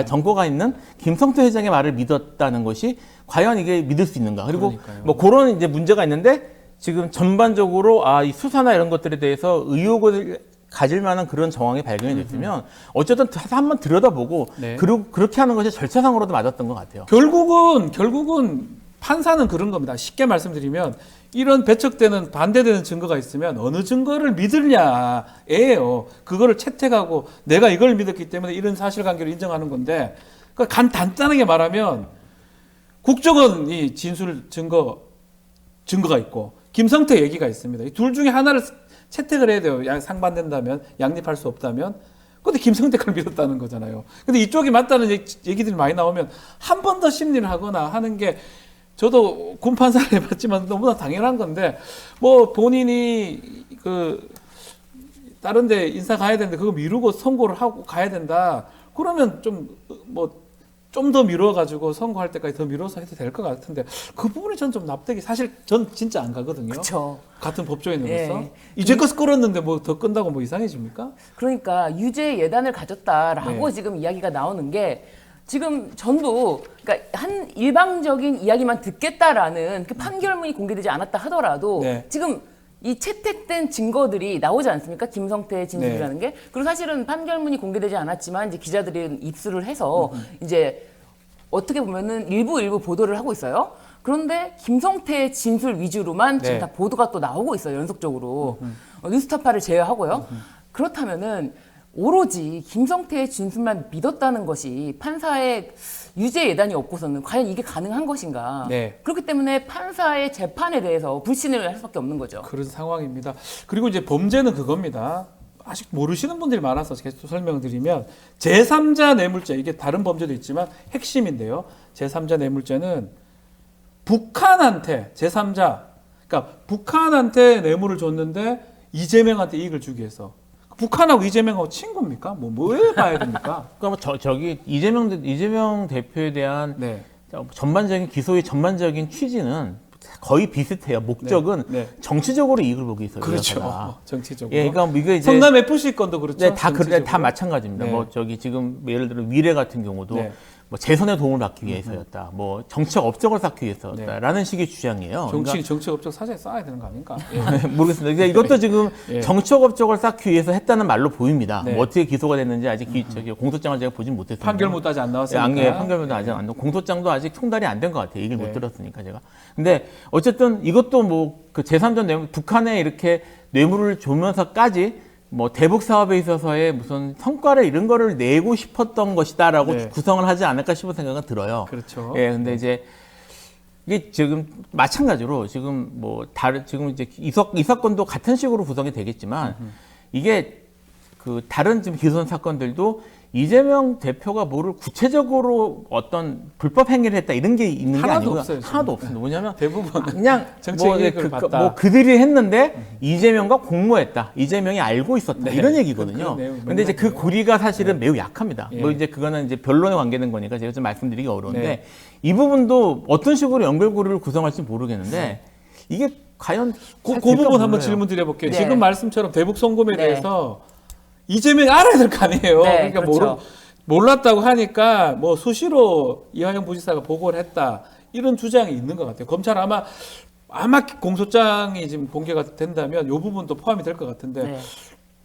정보가 있는 김성태 회장의 말을 믿었다는 것이 과연 이게 믿을 수 있는가? 그리고 그러니까요. 뭐 그런 이제 문제가 있는데 지금 전반적으로 이 수사나 이런 것들에 대해서 의혹을 가질 만한 그런 정황이 발견이 됐으면 어쨌든 한번 들여다보고 네. 그리고 그렇게 하는 것이 절차상으로도 맞았던 것 같아요. 결국은 판사는 그런 겁니다. 쉽게 말씀드리면 이런 배척되는 반대되는 증거가 있으면 어느 증거를 믿을냐예요. 그거를 채택하고 내가 이걸 믿었기 때문에 이런 사실관계를 인정하는 건데, 그러니까 간단하게 말하면 국정원이 진술 증거가 있고 김성태 얘기가 있습니다. 이 둘 중에 하나를 채택을 해야 돼요. 상반된다면, 양립할 수 없다면. 근데 김성태 걸 믿었다는 거잖아요. 근데 이쪽이 맞다는 얘기들이 많이 나오면 한 번 더 심리를 하거나 하는 게, 저도 군 판사를 해봤지만 너무나 당연한 건데, 뭐 본인이 다른 데 인사 가야 되는데 그거 미루고 선고를 하고 가야 된다. 그러면 좀 더 미뤄가지고 선고할 때까지 더 미뤄서 해도 될 것 같은데, 그 부분이 전 좀 납득이, 사실 전 진짜 안 가거든요. 그렇죠. 같은 법조인으로서. 예. 이제껏 끌었는데 뭐 더 끈다고 뭐 이상해집니까? 그러니까 유죄 예단을 가졌다라고 네. 지금 이야기가 나오는 게, 지금 전부 그러니까 한 일방적인 이야기만 듣겠다라는 그 판결문이 공개되지 않았다 하더라도 네. 지금 이 채택된 증거들이 나오지 않습니까? 김성태의 진술이라는 게. 그리고 사실은 판결문이 공개되지 않았지만 이제 기자들이 입수를 해서 이제 어떻게 보면은 일부 보도를 하고 있어요. 그런데 김성태의 진술 위주로만 지금 네. 다 보도가 또 나오고 있어요, 연속적으로. 뉴스타파를 제외하고요. 그렇다면은 오로지 김성태의 진술만 믿었다는 것이 판사의 유죄 예단이 없고서는 과연 이게 가능한 것인가? 네. 그렇기 때문에 판사의 재판에 대해서 불신을 할 수밖에 없는 거죠. 그런 상황입니다. 그리고 이제 범죄는 그겁니다. 아직 모르시는 분들이 많아서 계속 설명드리면, 제3자 뇌물죄, 이게 다른 범죄도 있지만 핵심인데요. 제3자 뇌물죄는 북한한테 제3자, 그러니까 북한한테 뇌물을 줬는데 이재명한테 이익을 주기 위해서. 북한하고 이재명하고 친구입니까? 왜 봐야 됩니까? 그러니까 저기 이재명 대표에 대한 네. 기소의 전반적인 취지는 거의 비슷해요. 목적은 네, 네. 정치적으로 이익을 보기 위해서. 그렇죠. 정치적으로. 예, 그러니까 이게 이제 성남 FC 건도 그렇죠. 네, 다 정치적으로. 마찬가지입니다. 네. 뭐 저기 지금 예를 들어 미래 같은 경우도 네. 뭐 재선에 도움을 받기 위해서였다. 뭐 정치적 업적을 쌓기 위해서였다라는 식의 주장이에요. 정치적 업적 사전에 쌓아야 되는 거 아닌가? 예. 모르겠습니다. 근데 이것도 지금 예. 정치적 업적을 쌓기 위해서 했다는 말로 보입니다. 네. 뭐 어떻게 기소가 됐는지 아직 저기 공소장을 제가 보진 못했습니다. 판결문도 아직 안 나왔으니까. 판결문도 아직 안 나왔고 공소장도 아직 총달이 안 된 것 같아요. 얘기를 네. 못 들었으니까 제가. 근데 어쨌든 이것도 뭐 그 제3자 뇌물, 북한에 이렇게 뇌물을 주면서까지 뭐 대북 사업에 있어서의 무슨 성과를 이런 거를 내고 싶었던 것이다라고 네. 구성을 하지 않을까 싶은 생각은 들어요. 그렇죠. 예, 근데 이제 이게 지금 마찬가지로 지금 뭐 지금 이제 이 사건도 같은 식으로 구성이 되겠지만 이게 그 다른 지금 기소된 사건들도 이재명 대표가 뭐를 구체적으로 어떤 불법 행위를 했다 이런 게 있는 게 하나도 아니고요. 없어요, 지금. 하나도 없습니다. 뭐냐면 대부분 그냥 정책 뭐, 이익을 봤다. 뭐 그들이 했는데 이재명과 공모했다. 이재명이 알고 있었다. 네. 이런 얘기거든요. 그런 내용, 근데 이제 그 고리가 사실은 매우 약합니다. 예. 뭐 이제 그거는 이제 변론에 관계된 거니까 제가 좀 말씀드리기 어려운데 네. 이 부분도 어떤 식으로 연결고리를 구성할지 모르겠는데 이게 과연 그 잘 부분 될까 한번 몰라요. 질문 드려볼게요. 네. 지금 말씀처럼 대북 송금에 네. 대해서 이재명이 알아야 될 거 아니에요. 네, 그러니까 그렇죠. 몰랐다고 하니까 뭐 수시로 이화영 부지사가 보고를 했다 이런 주장이 있는 것 같아요. 검찰 아마 공소장이 지금 공개가 된다면 이 부분도 포함이 될 것 같은데 네.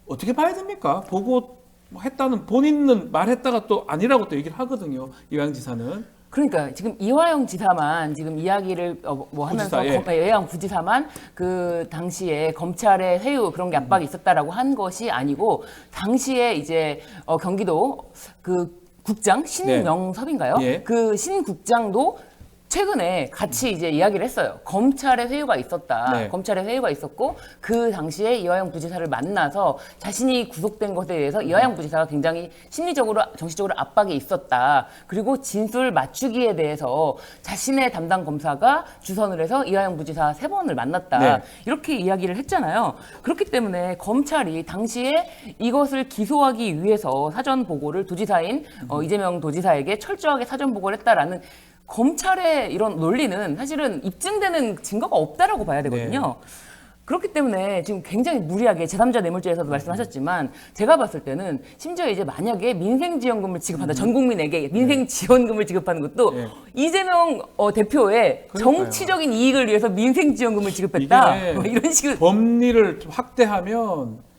어떻게 봐야 됩니까? 보고 했다는 본인은 말했다가 또 아니라고 또 얘기를 하거든요. 이화영 지사는. 그러니까 지금 이화영 지사만 지금 이야기를 뭐 하면서 부지사, 이화영 부지사만 그 당시에 검찰의 회유 그런 게 압박이 있었다라고 한 것이 아니고 당시에 이제 경기도 그 국장 신명섭인가요? 예. 그 신 국장도 최근에 같이 이제 이야기를 했어요. 검찰의 회유가 있었다. 네. 검찰의 회유가 있었고 그 당시에 이화영 부지사를 만나서 자신이 구속된 것에 대해서 이화영 부지사가 굉장히 심리적으로 정신적으로 압박이 있었다. 그리고 진술 맞추기에 대해서 자신의 담당 검사가 주선을 해서 이화영 부지사 3번을 만났다. 네. 이렇게 이야기를 했잖아요. 그렇기 때문에 검찰이 당시에 이것을 기소하기 위해서 사전 보고를 도지사인 이재명 도지사에게 철저하게 사전 보고를 했다라는 검찰의 이런 논리는 사실은 입증되는 증거가 없다라고 봐야 되거든요. 그렇기 때문에 지금 굉장히 무리하게 제3자 뇌물죄에서도 말씀하셨지만 제가 봤을 때는 심지어 이제 만약에 민생지원금을 지급한다. 전 국민에게 민생지원금을 지급하는 것도 네. 이재명 대표의 그러니까요. 정치적인 이익을 위해서 민생지원금을 지급했다. 이게 뭐 이런 식으로. 법리를 좀 확대하면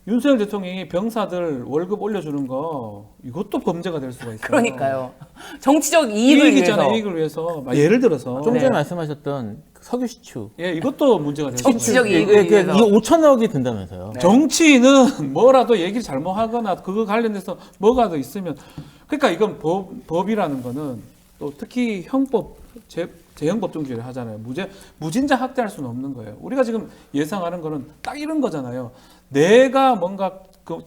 윤석열 대통령이 병사들 월급 올려주는 거 이것도 범죄가 될 수가 있어요. 그러니까요. 정치적 이익을 이익이잖아요. 위해서. 이익을 위해서. 예를 들어서 좀 전에 네. 말씀하셨던 석유 시추. 예, 이것도 문제가 될 수 있어요. 정치적 이익을 위해서. 이게 5천억이 든다면서요. 정치인은 뭐라도 얘기를 잘못하거나 그거 관련돼서 뭐가 더 있으면 그러니까 이건 법이라는 거는 또 특히 형법 재형법정주의를 하잖아요. 무진자 학대할 수는 없는 거예요. 우리가 지금 예상하는 거는 딱 이런 거잖아요. 내가 뭔가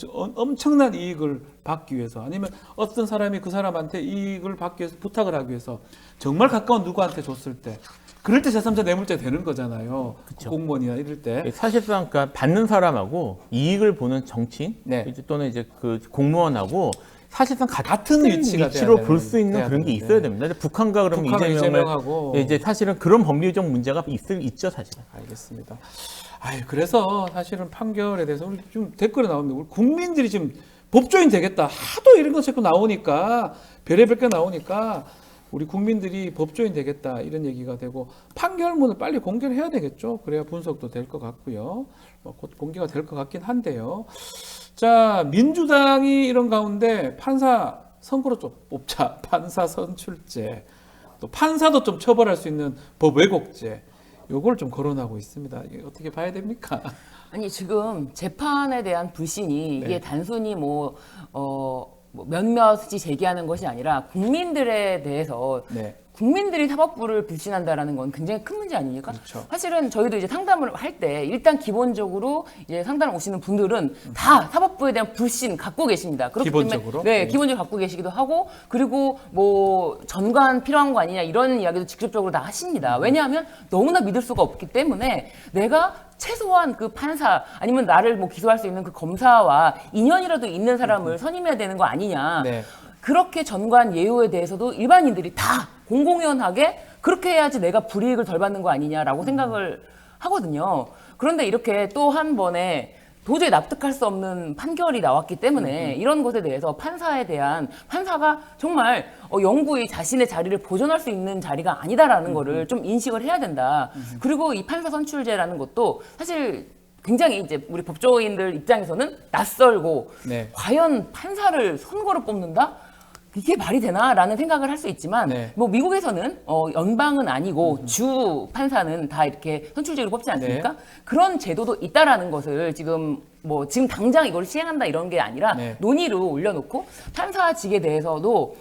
엄청난 이익을 받기 위해서 아니면 어떤 사람이 그 사람한테 이익을 받기 위해서 부탁을 하기 위해서 정말 가까운 누구한테 줬을 때 그럴 때 제3자 뇌물죄 되는 거잖아요. 그쵸. 공무원이나 이럴 때. 사실상 그러니까 받는 사람하고 이익을 보는 정치인 네. 이제 또는 이제 그 공무원하고 사실상 같은 위치가 위치로 돼야 볼 수 있는 돼야 그런 게 되는데. 있어야 됩니다. 근데 북한과 그러면 북한은 이재명을 이재명하고. 이제 사실은 그런 법리적 문제가 있죠 사실은. 알겠습니다. 그래서 사실은 판결에 대해서 우리 좀 댓글에 나옵니다. 우리 국민들이 지금 법조인 되겠다. 하도 이런 거 자꾸 나오니까 별의별 게 나오니까 우리 국민들이 법조인 되겠다 이런 얘기가 되고 판결문을 빨리 공개를 해야 되겠죠. 그래야 분석도 될 것 같고요. 곧 공개가 될 것 같긴 한데요. 자, 민주당이 이런 가운데 판사 선거로 좀 뽑자. 판사 선출제. 또 판사도 좀 처벌할 수 있는 법 왜곡죄. 요걸 좀 거론하고 있습니다. 이게 어떻게 봐야 됩니까? 아니 지금 재판에 대한 불신이 이게 네. 단순히 뭐 몇몇이 제기하는 것이 아니라 국민들에 대해서 네. 국민들이 사법부를 불신한다라는 건 굉장히 큰 문제 아닙니까? 그렇죠. 사실은 저희도 이제 상담을 할 때 일단 기본적으로 이제 상담을 오시는 분들은 다 사법부에 대한 불신 갖고 계십니다. 그렇기 기본적으로? 때문에 네. 기본적으로 갖고 계시기도 하고 그리고 뭐 전관 필요한 거 아니냐 이런 이야기도 직접적으로 다 하십니다. 왜냐하면 너무나 믿을 수가 없기 때문에 내가 최소한 그 판사 아니면 나를 뭐 기소할 수 있는 그 검사와 인연이라도 있는 사람을 선임해야 되는 거 아니냐. 네. 그렇게 전관 예우에 대해서도 일반인들이 다 공공연하게 그렇게 해야지 내가 불이익을 덜 받는 거 아니냐라고 생각을 하거든요. 그런데 이렇게 또 한 번에 도저히 납득할 수 없는 판결이 나왔기 때문에 이런 것에 대해서 판사가 정말 영구히 자신의 자리를 보존할 수 있는 자리가 아니다라는 거를 좀 인식을 해야 된다. 그리고 이 판사 선출제라는 것도 사실 굉장히 이제 우리 법조인들 입장에서는 낯설고 네. 과연 판사를 선거로 뽑는다? 이게 말이 되나라는 생각을 할 수 있지만 네. 뭐 미국에서는 연방은 아니고 주 판사는 다 이렇게 선출직으로 뽑지 않습니까? 네. 그런 제도도 있다라는 것을 지금 당장 이걸 시행한다 이런 게 아니라 네. 논의로 올려놓고 판사직에 대해서도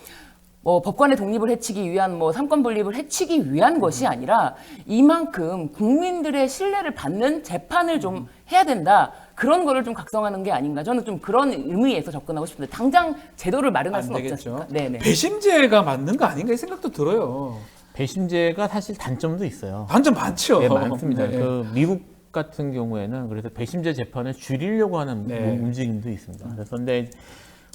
법관의 독립을 해치기 위한 삼권 분립을 해치기 위한 것이 아니라 이만큼 국민들의 신뢰를 받는 재판을 좀 해야 된다. 그런 거를 좀 각성하는 게 아닌가. 저는 좀 그런 의미에서 접근하고 싶은데 당장 제도를 마련할 안 수는 없지 되겠죠. 않습니까? 네네. 배심제가 맞는 거 아닌가 이 생각도 들어요. 배심제가 사실 단점도 있어요. 완전 많죠. 네, 많습니다. 네. 그 미국 같은 경우에는 그래서 배심제 재판을 줄이려고 하는 네. 움직임도 있습니다. 그래서 근데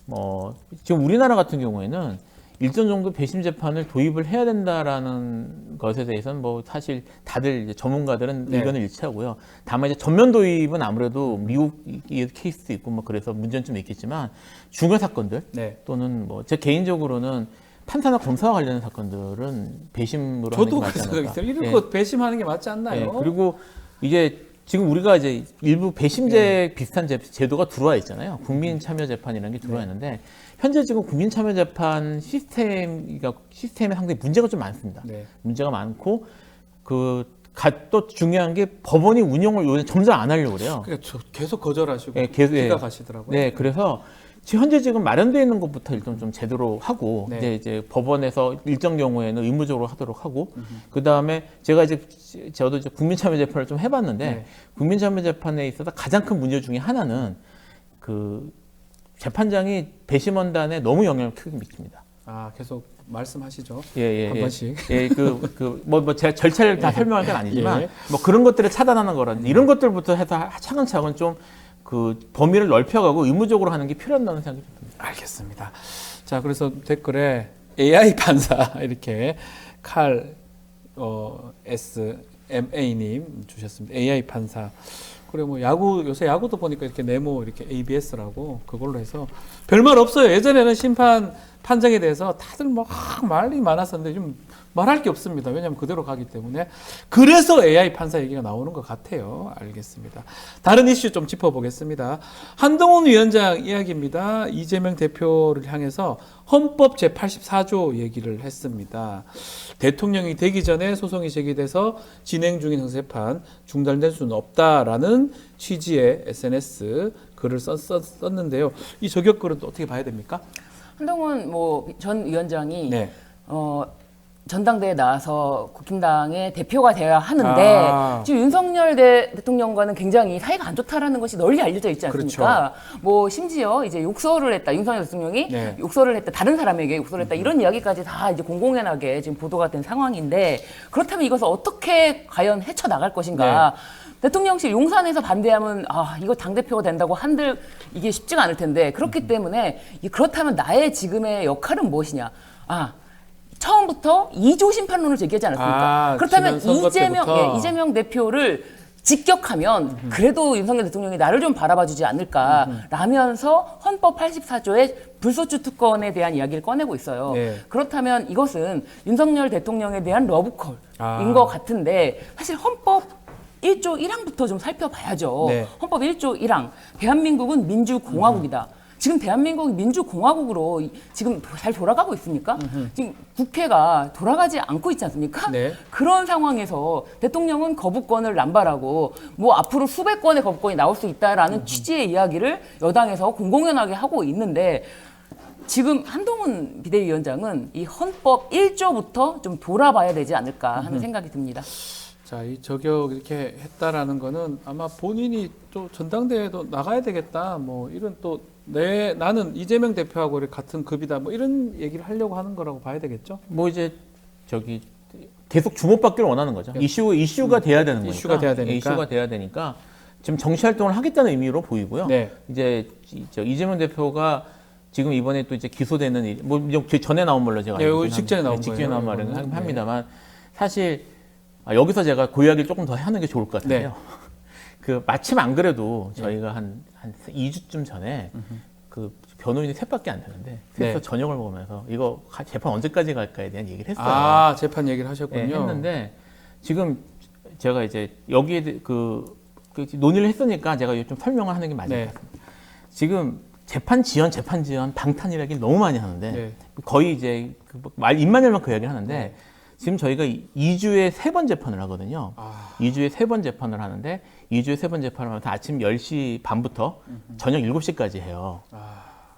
뭐 지금 우리나라 같은 경우에는 일정 정도 배심 재판을 도입을 해야 된다라는 것에 대해서는 뭐 사실 다들 이제 전문가들은 네. 의견을 일치하고요. 다만 이제 전면 도입은 아무래도 미국 케이스도 있고 뭐 그래서 문제는 좀 있겠지만 중요 사건들 네. 또는 뭐 제 개인적으로는 판사나 검사와 관련된 사건들은 배심으로 하는 게 저도 맞지 그 않을까. 생각이 들어요. 이런 예. 거 배심하는 게 맞지 않나요? 예, 그리고 이제 지금 우리가 이제 일부 배심제 비슷한 제도가 들어와 있잖아요. 국민참여재판이라는 게 들어와 있는데 현재 지금 국민참여재판 시스템에 상당히 문제가 좀 많습니다. 네. 문제가 많고 또 중요한 게 법원이 운영을 요새 점점 안 하려고 그래요. 그러니까 계속 거절하시고 예, 계속, 예. 기각하시더라고요. 네, 그래서 현재 지금 마련되어 있는 것부터 일단 좀 제대로 하고 네. 이제 법원에서 일정 경우에는 의무적으로 하도록 하고 그 다음에 저도 이제 국민참여재판을 좀 해봤는데 네. 국민참여재판에 있어서 가장 큰 문제 중에 하나는 그 재판장이 배심원단에 너무 영향을 크게 미칩니다. 아, 계속 말씀하시죠. 예, 한 번씩. 예, 뭐 제가 절차를 다 설명할 건 아니지만 예. 뭐 그런 것들을 차단하는 거라든지 이런 것들부터 해서 차근차근 좀 그 범위를 넓혀가고 의무적으로 하는 게 필요하다는 생각이 듭니다. 알겠습니다. 자, 그래서 댓글에 AI 판사 이렇게 SMA님 주셨습니다. AI 판사. 그리고 뭐 요새 야구도 보니까 이렇게 네모 이렇게 ABS라고 그걸로 해서 별말 없어요. 예전에는 심판 판정에 대해서 다들 막 말이 많았었는데 좀 말할 게 없습니다. 왜냐하면 그대로 가기 때문에. 그래서 AI 판사 얘기가 나오는 것 같아요. 알겠습니다. 다른 이슈 좀 짚어보겠습니다. 한동훈 위원장 이야기입니다. 이재명 대표를 향해서 헌법 제84조 얘기를 했습니다. 대통령이 되기 전에 소송이 제기돼서 진행 중인 형사재판 중단될 수는 없다라는 취지의 SNS 글을 썼는데요. 이 저격글은 또 어떻게 봐야 됩니까? 한동훈 전 위원장이 네. 전당대회에 나와서 국힘당의 대표가 돼야 하는데 지금 윤석열 대통령과는 굉장히 사이가 안 좋다라는 것이 널리 알려져 있지 않습니까? 뭐 심지어 이제 욕설을 했다. 윤석열 대통령이 네. 욕설을 했다. 다른 사람에게 욕설을 했다. 이런 이야기까지 다 이제 공공연하게 지금 보도가 된 상황인데 그렇다면 이것을 어떻게 과연 헤쳐나갈 것인가? 대통령실 용산에서 반대하면 이거 당대표가 된다고 한들 이게 쉽지가 않을 텐데 그렇기 때문에 그렇다면 나의 지금의 역할은 무엇이냐? 처음부터 2조 심판론을 제기하지 않았습니까? 그렇다면 이재명 대표를 직격하면 그래도 윤석열 대통령이 나를 좀 바라봐주지 않을까라면서 헌법 84조의 불소추 특권에 대한 이야기를 꺼내고 있어요. 네. 그렇다면 이것은 윤석열 대통령에 대한 러브콜인 것 같은데 사실 헌법 1조 1항부터 좀 살펴봐야죠. 네. 헌법 1조 1항 대한민국은 민주공화국이다. 지금 대한민국이 민주공화국으로 지금 잘 돌아가고 있습니까? 지금 국회가 돌아가지 않고 있지 않습니까? 네. 그런 상황에서 대통령은 거부권을 남발하고 뭐 앞으로 수백 건의 거부권이 나올 수 있다라는 취지의 이야기를 여당에서 공공연하게 하고 있는데 지금 한동훈 비대위원장은 이 헌법 1조부터 좀 돌아봐야 되지 않을까 하는 생각이 듭니다. 자, 이 저격 이렇게 했다라는 거는 아마 본인이 또 전당대회도 나가야 되겠다. 뭐 이런 또 나는 이재명 대표하고 같은 급이다. 뭐 이런 얘기를 하려고 하는 거라고 봐야 되겠죠? 뭐 이제 계속 주목받기를 원하는 거죠. 이슈가 돼야 되는 거니까. 이슈가 돼야 되니까. 이슈가 돼야 되니까 지금 정치 활동을 하겠다는 의미로 보이고요. 네. 이제 이재명 대표가 지금 이번에 또 이제 기소되는 전에 나온 걸로 제가 알고 있긴 직전에 나온 합니다. 직전에 나온 말은 이거는. 합니다만 사실 여기서 제가 그 이야기를 조금 더 하는 게 좋을 것 같아요. 네. 마침 안 그래도 저희가 한 2주쯤 전에 그 변호인이 셋밖에 안 되는데 셋이서 저녁을 먹으면서 이거 재판 언제까지 갈까에 대한 얘기를 했어요. 재판 얘기를 하셨군요. 네, 했는데 지금 제가 이제 여기에 그 논의를 했으니까 제가 좀 설명을 하는 게 맞을 것 같습니다. 지금 재판 지연 방탄이라는 게 너무 많이 하는데 거의 이제 입만 열면 그 이야기를 하는데 지금 저희가 2주에 3번 재판을 하거든요. 2주에 3번 재판을 하는데 2주에 3번 재판을 하면서 아침 10시 반부터 저녁 7시까지 해요.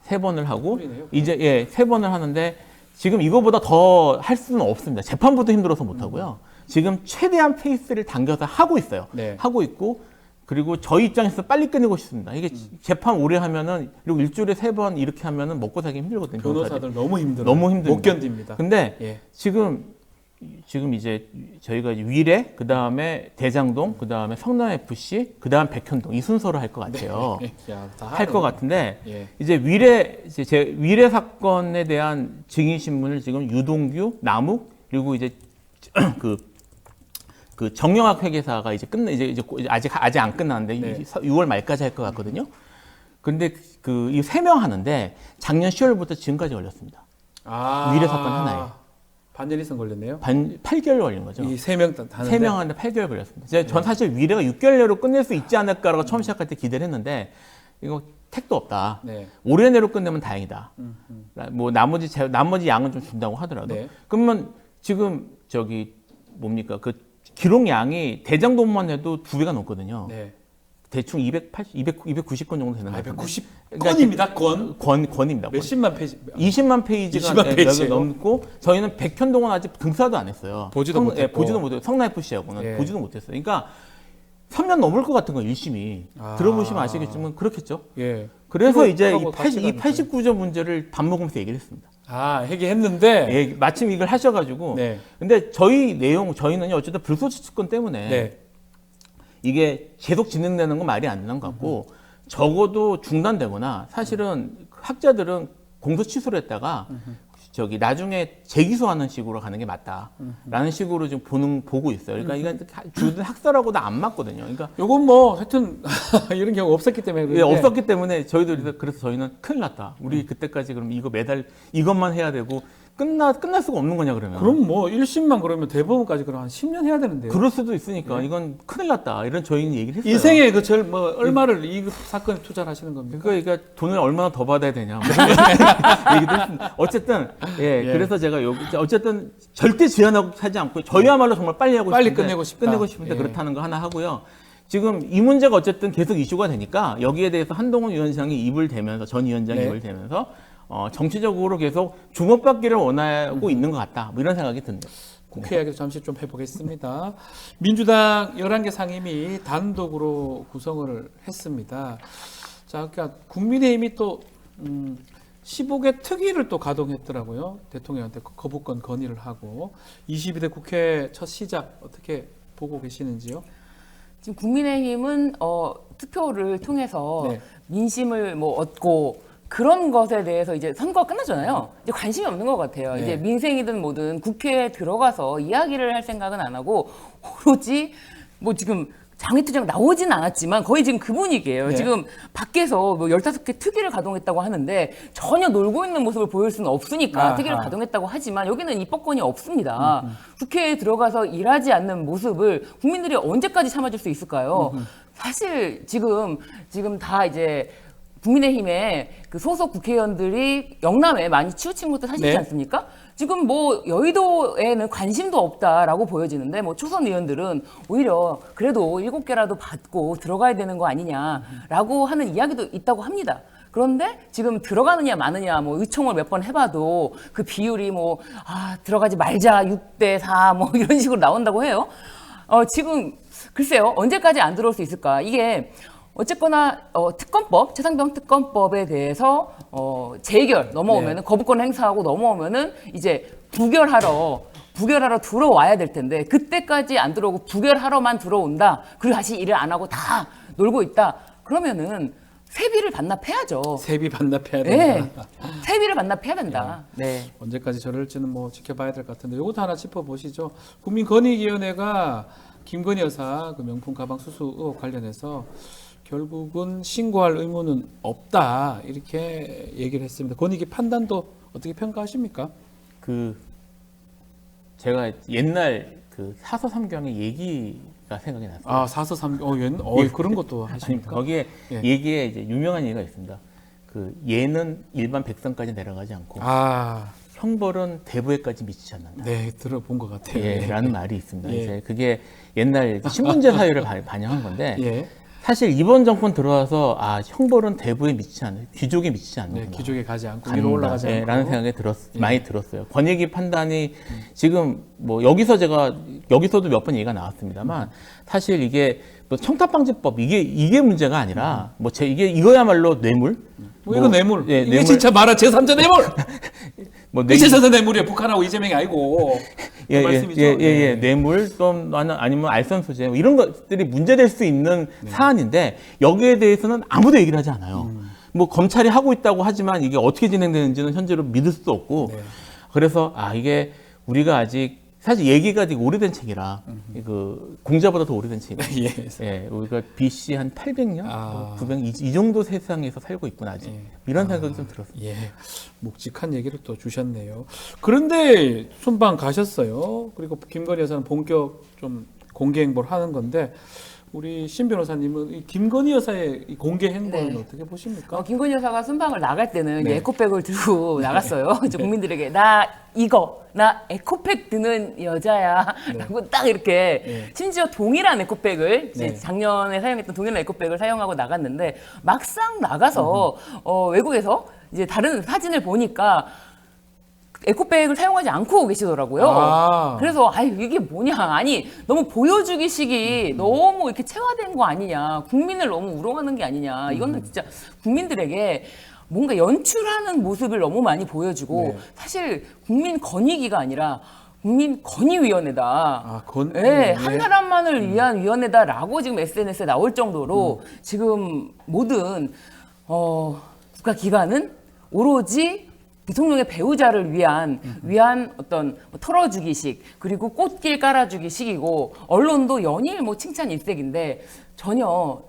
3번을 하고 이제 3번을 하는데 지금 이거보다 더 할 수는 없습니다. 재판부터 힘들어서 못 하고요. 지금 최대한 페이스를 당겨서 하고 있어요. 하고 있고 그리고 저희 입장에서 빨리 끝내고 싶습니다. 이게 재판 오래 하면은 그리고 일주일에 3번 이렇게 하면은 먹고 살기 힘들거든요. 변호사들 너무 힘들어요. 너무 힘듭니다. 못 견딥니다. 근데 예. 지금 이제 저희가 이제 위례, 그 다음에 대장동, 그 다음에 성남 FC, 그 다음 백현동 이 순서로 할 것 같아요. 야, 다 할 것 같은데 예. 이제 제 위례 사건에 대한 증인 신문을 지금 유동규, 남욱 그리고 이제 그 정영학 회계사가 이제 이제 아직 안 끝났는데 네. 6월 말까지 할 것 같거든요. 근데 그 이 3명 하는데 작년 10월부터 지금까지 걸렸습니다. 위례 사건 하나에. 반년 이상 걸렸네요. 8개월 걸린 거죠. 이 3명 하는데 3명 하는데 8개월 걸렸습니다. 전 사실 위례가 6개월 내로 끝낼 수 있지 않을까라고 처음 시작할 때 기대를 했는데 이거 택도 없다. 네. 올해 내로 끝내면 다행이다. 뭐 나머지 양은 좀 준다고 하더라도. 네. 그러면 지금 뭡니까 그 기록 양이 대장동만 해도 2배가 넘거든요. 네. 대충 290건 정도 되는 것 같아요. 190건입니다. 권입니다. 몇십만 페이지. 20만 페이지가 20만 페이지예요? 넘고 저희는 백현동은 아직 등사도 안 했어요. 보지도 못했고. 보지도 못해요. 성남 FC하고는 예. 보지도 못했어요. 그러니까 3년 넘을 것 같은 거 1심이 들어보시면 아시겠지만 그렇겠죠. 예. 그래서 이제 그거하고 같이 이 가니까요. 89조 문제를 밥 먹으면서 얘기를 했습니다. 회계했는데. 예, 마침 이걸 하셔가지고. 네. 근데 저희는 어쨌든 불소치 특권 때문에 네. 이게 계속 진행되는 건 말이 안 되는 것 같고 적어도 중단되거나 사실은 학자들은 공소 취소를 했다가 나중에 재기소하는 식으로 가는 게 맞다라는 식으로 지금 보고 있어요. 그러니까 이건 주든 학설하고도 안 맞거든요. 그러니까 요건 뭐 하여튼 이런 경우 없었기 때문에 예, 그런데 없었기 때문에 저희도 그래서 저희는 큰일 났다. 우리 그때까지 그럼 이거 매달 이것만 해야 되고 끝날 수가 없는 거냐 그러면. 그럼 뭐 1심만 그러면 대법원까지 그럼 한 10년 해야 되는데요. 그럴 수도 있으니까 이건 큰일 났다. 이런 저희는 얘기를 했어요. 인생에 얼마를 이 사건에 투자를 하시는 겁니까? 그러니까 돈을 얼마나 더 받아야 되냐. 얘기도 했습니다. 어쨌든 예. 그래서 제가 어쨌든 절대 지연하고 하지 않고 저희야말로 정말 빨리 하고 빨리 싶은데 끝내고 싶다. 끝내고 예. 그렇다는 거 하나 하고요. 지금 이 문제가 어쨌든 계속 이슈가 되니까 여기에 대해서 한동훈 위원장이 입을 대면서 전 위원장이 네. 입을 대면서 정치적으로 계속 주목받기를 원하고 있는 것 같다. 뭐 이런 생각이 듭니다. 국회 이야기도 잠시 좀 해보겠습니다. 민주당 11개 상임위 단독으로 구성을 했습니다. 자, 그러니까 국민의힘이 또 15개 특위를 또 가동했더라고요. 대통령한테 거부권 건의를 하고 22대 국회 첫 시작 어떻게 보고 계시는지요? 지금 국민의힘은 투표를 통해서 네. 민심을 얻고 그런 것에 대해서 이제 선거가 끝났잖아요. 이제 관심이 없는 것 같아요. 네. 이제 민생이든 뭐든 국회에 들어가서 이야기를 할 생각은 안 하고 오로지 지금 장외투쟁 나오진 않았지만 거의 지금 그 분위기예요. 네. 지금 밖에서 15개 특위를 가동했다고 하는데 전혀 놀고 있는 모습을 보일 수는 없으니까 아하. 특위를 가동했다고 하지만 여기는 입법권이 없습니다. 국회에 들어가서 일하지 않는 모습을 국민들이 언제까지 참아줄 수 있을까요? 사실 지금 다 이제 국민의힘의 그 소속 국회의원들이 영남에 많이 치우친 것도 사실이지 네. 않습니까? 지금 여의도에는 관심도 없다라고 보여지는데 초선 의원들은 오히려 그래도 7개라도 받고 들어가야 되는 거 아니냐라고 하는 이야기도 있다고 합니다. 그런데 지금 들어가느냐 마느냐 의총을 몇 번 해봐도 그 비율이 들어가지 말자 6대4 이런 식으로 나온다고 해요. 지금 글쎄요 언제까지 안 들어올 수 있을까? 이게 어쨌거나 특검법, 최상병 특검법에 대해서 재결 넘어오면은 네. 거부권 행사하고 넘어오면은 이제 부결하러 들어와야 될 텐데 그때까지 안 들어오고 부결하러만 들어온다. 그리고 다시 일을 안 하고 다 놀고 있다. 그러면은 세비를 반납해야죠. 세비 반납해야 네, 된다. 세비를 반납해야 된다. 네. 언제까지 저럴지는 지켜봐야 될 것 같은데 이것도 하나 짚어보시죠. 국민권익위원회가 김건희 여사 그 명품 가방 수수 의혹 관련해서 결국은 신고할 의무는 없다 이렇게 얘기를 했습니다. 권익위 판단도 어떻게 평가하십니까? 제가 옛날 사서 삼경의 얘기가 생각이 났어요. 아, 4서 3, 그런 것도 하십니까? 거기에 예. 얘기에 이제 유명한 얘기가 있습니다. 예는 일반 백성까지 내려가지 않고 형벌은 대부에까지 미치지 않는다. 네, 들어본 것 같아요. 예, 네. 라는 말이 있습니다. 예. 이제 그게 옛날 신분제 사회를 반영한 건데 예. 사실 이번 정권 들어와서 형벌은 대부에 미치지 않는, 귀족에 미치지 않는구나. 네, 기족에 가지 않고 위로 올라가지 않고. 라는 생각이 많이 들었어요. 권익위 판단이 지금 뭐 여기서도 몇 번 얘기가 나왔습니다만 사실 이게 뭐 청탁방지법 이게 문제가 아니라 뭐 이거야말로 뇌물. 이거 뇌물. 예, 이게 뇌물. 진짜 말하 제3자 뇌물. 뭐 그 제3자 뇌물이에요. 북한하고 이재명이 아니고. 그 말씀이죠. 네. 뇌물 또는 아니면 알선 소재 뭐 이런 것들이 문제될 수 있는 사안인데 여기에 대해서는 아무도 얘기를 하지 않아요. 뭐 검찰이 하고 있다고 하지만 이게 어떻게 진행되는지는 현재로 믿을 수도 없고 그래서 이게 우리가 아직 사실 얘기가 아직 오래된 책이라 그 공자보다 더 오래된 책이라 우리가 BC 한 800년, 900년 이 정도 세상에서 살고 있구나 아직 이런 생각이 좀 들었어요. 묵직한 얘기를 또 주셨네요. 그런데 순방 가셨어요. 그리고 김건희 여사는 본격 좀 공개 행보를 하는 건데 우리 신 변호사님은 이 김건희 여사의 이 공개 행보는 어떻게 보십니까? 김건희 여사가 순방을 나갈 때는 네. 이제 에코백을 들고 나갔어요. 이제 국민들에게 나 에코백 드는 여자야 라고 딱 이렇게 심지어 동일한 에코백을 이제 작년에 사용했던 동일한 에코백을 사용하고 나갔는데 막상 나가서 외국에서 이제 다른 사진을 보니까 에코백을 사용하지 않고 계시더라고요. 그래서 이게 뭐냐, 아니 너무 보여주기식이 너무 이렇게 체화된 거 아니냐, 국민을 너무 우롱하는 게 아니냐, 이거는 진짜 국민들에게 뭔가 연출하는 모습을 너무 많이 보여주고 사실 국민 건의기가 아니라 국민 건의위원회다. 한 사람만을 위한 위원회다라고 지금 SNS에 나올 정도로 지금 모든 국가기관은 오로지 대통령의 배우자를 위한 어떤 털어주기식 그리고 꽃길 깔아주기식이고 언론도 연일 칭찬 일색인데 전혀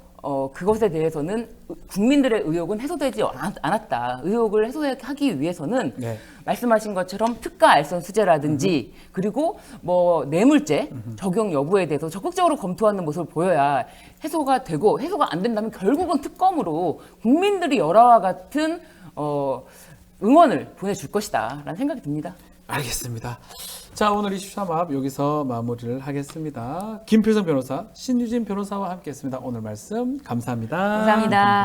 그것에 대해서는 국민들의 의혹은 해소되지 않았다. 의혹을 해소하기 위해서는 말씀하신 것처럼 특가 알선 수재라든지 그리고 뭐 뇌물죄 적용 여부에 대해서 적극적으로 검토하는 모습을 보여야 해소가 되고, 해소가 안 된다면 결국은 특검으로 국민들이 열화와 같은 응원을 보내줄 것이다 라는 생각이 듭니다. 알겠습니다. 자, 오늘 이슈삼합 여기서 마무리를 하겠습니다. 김필성 변호사, 신유진 변호사와 함께했습니다. 오늘 말씀 감사합니다. 감사합니다.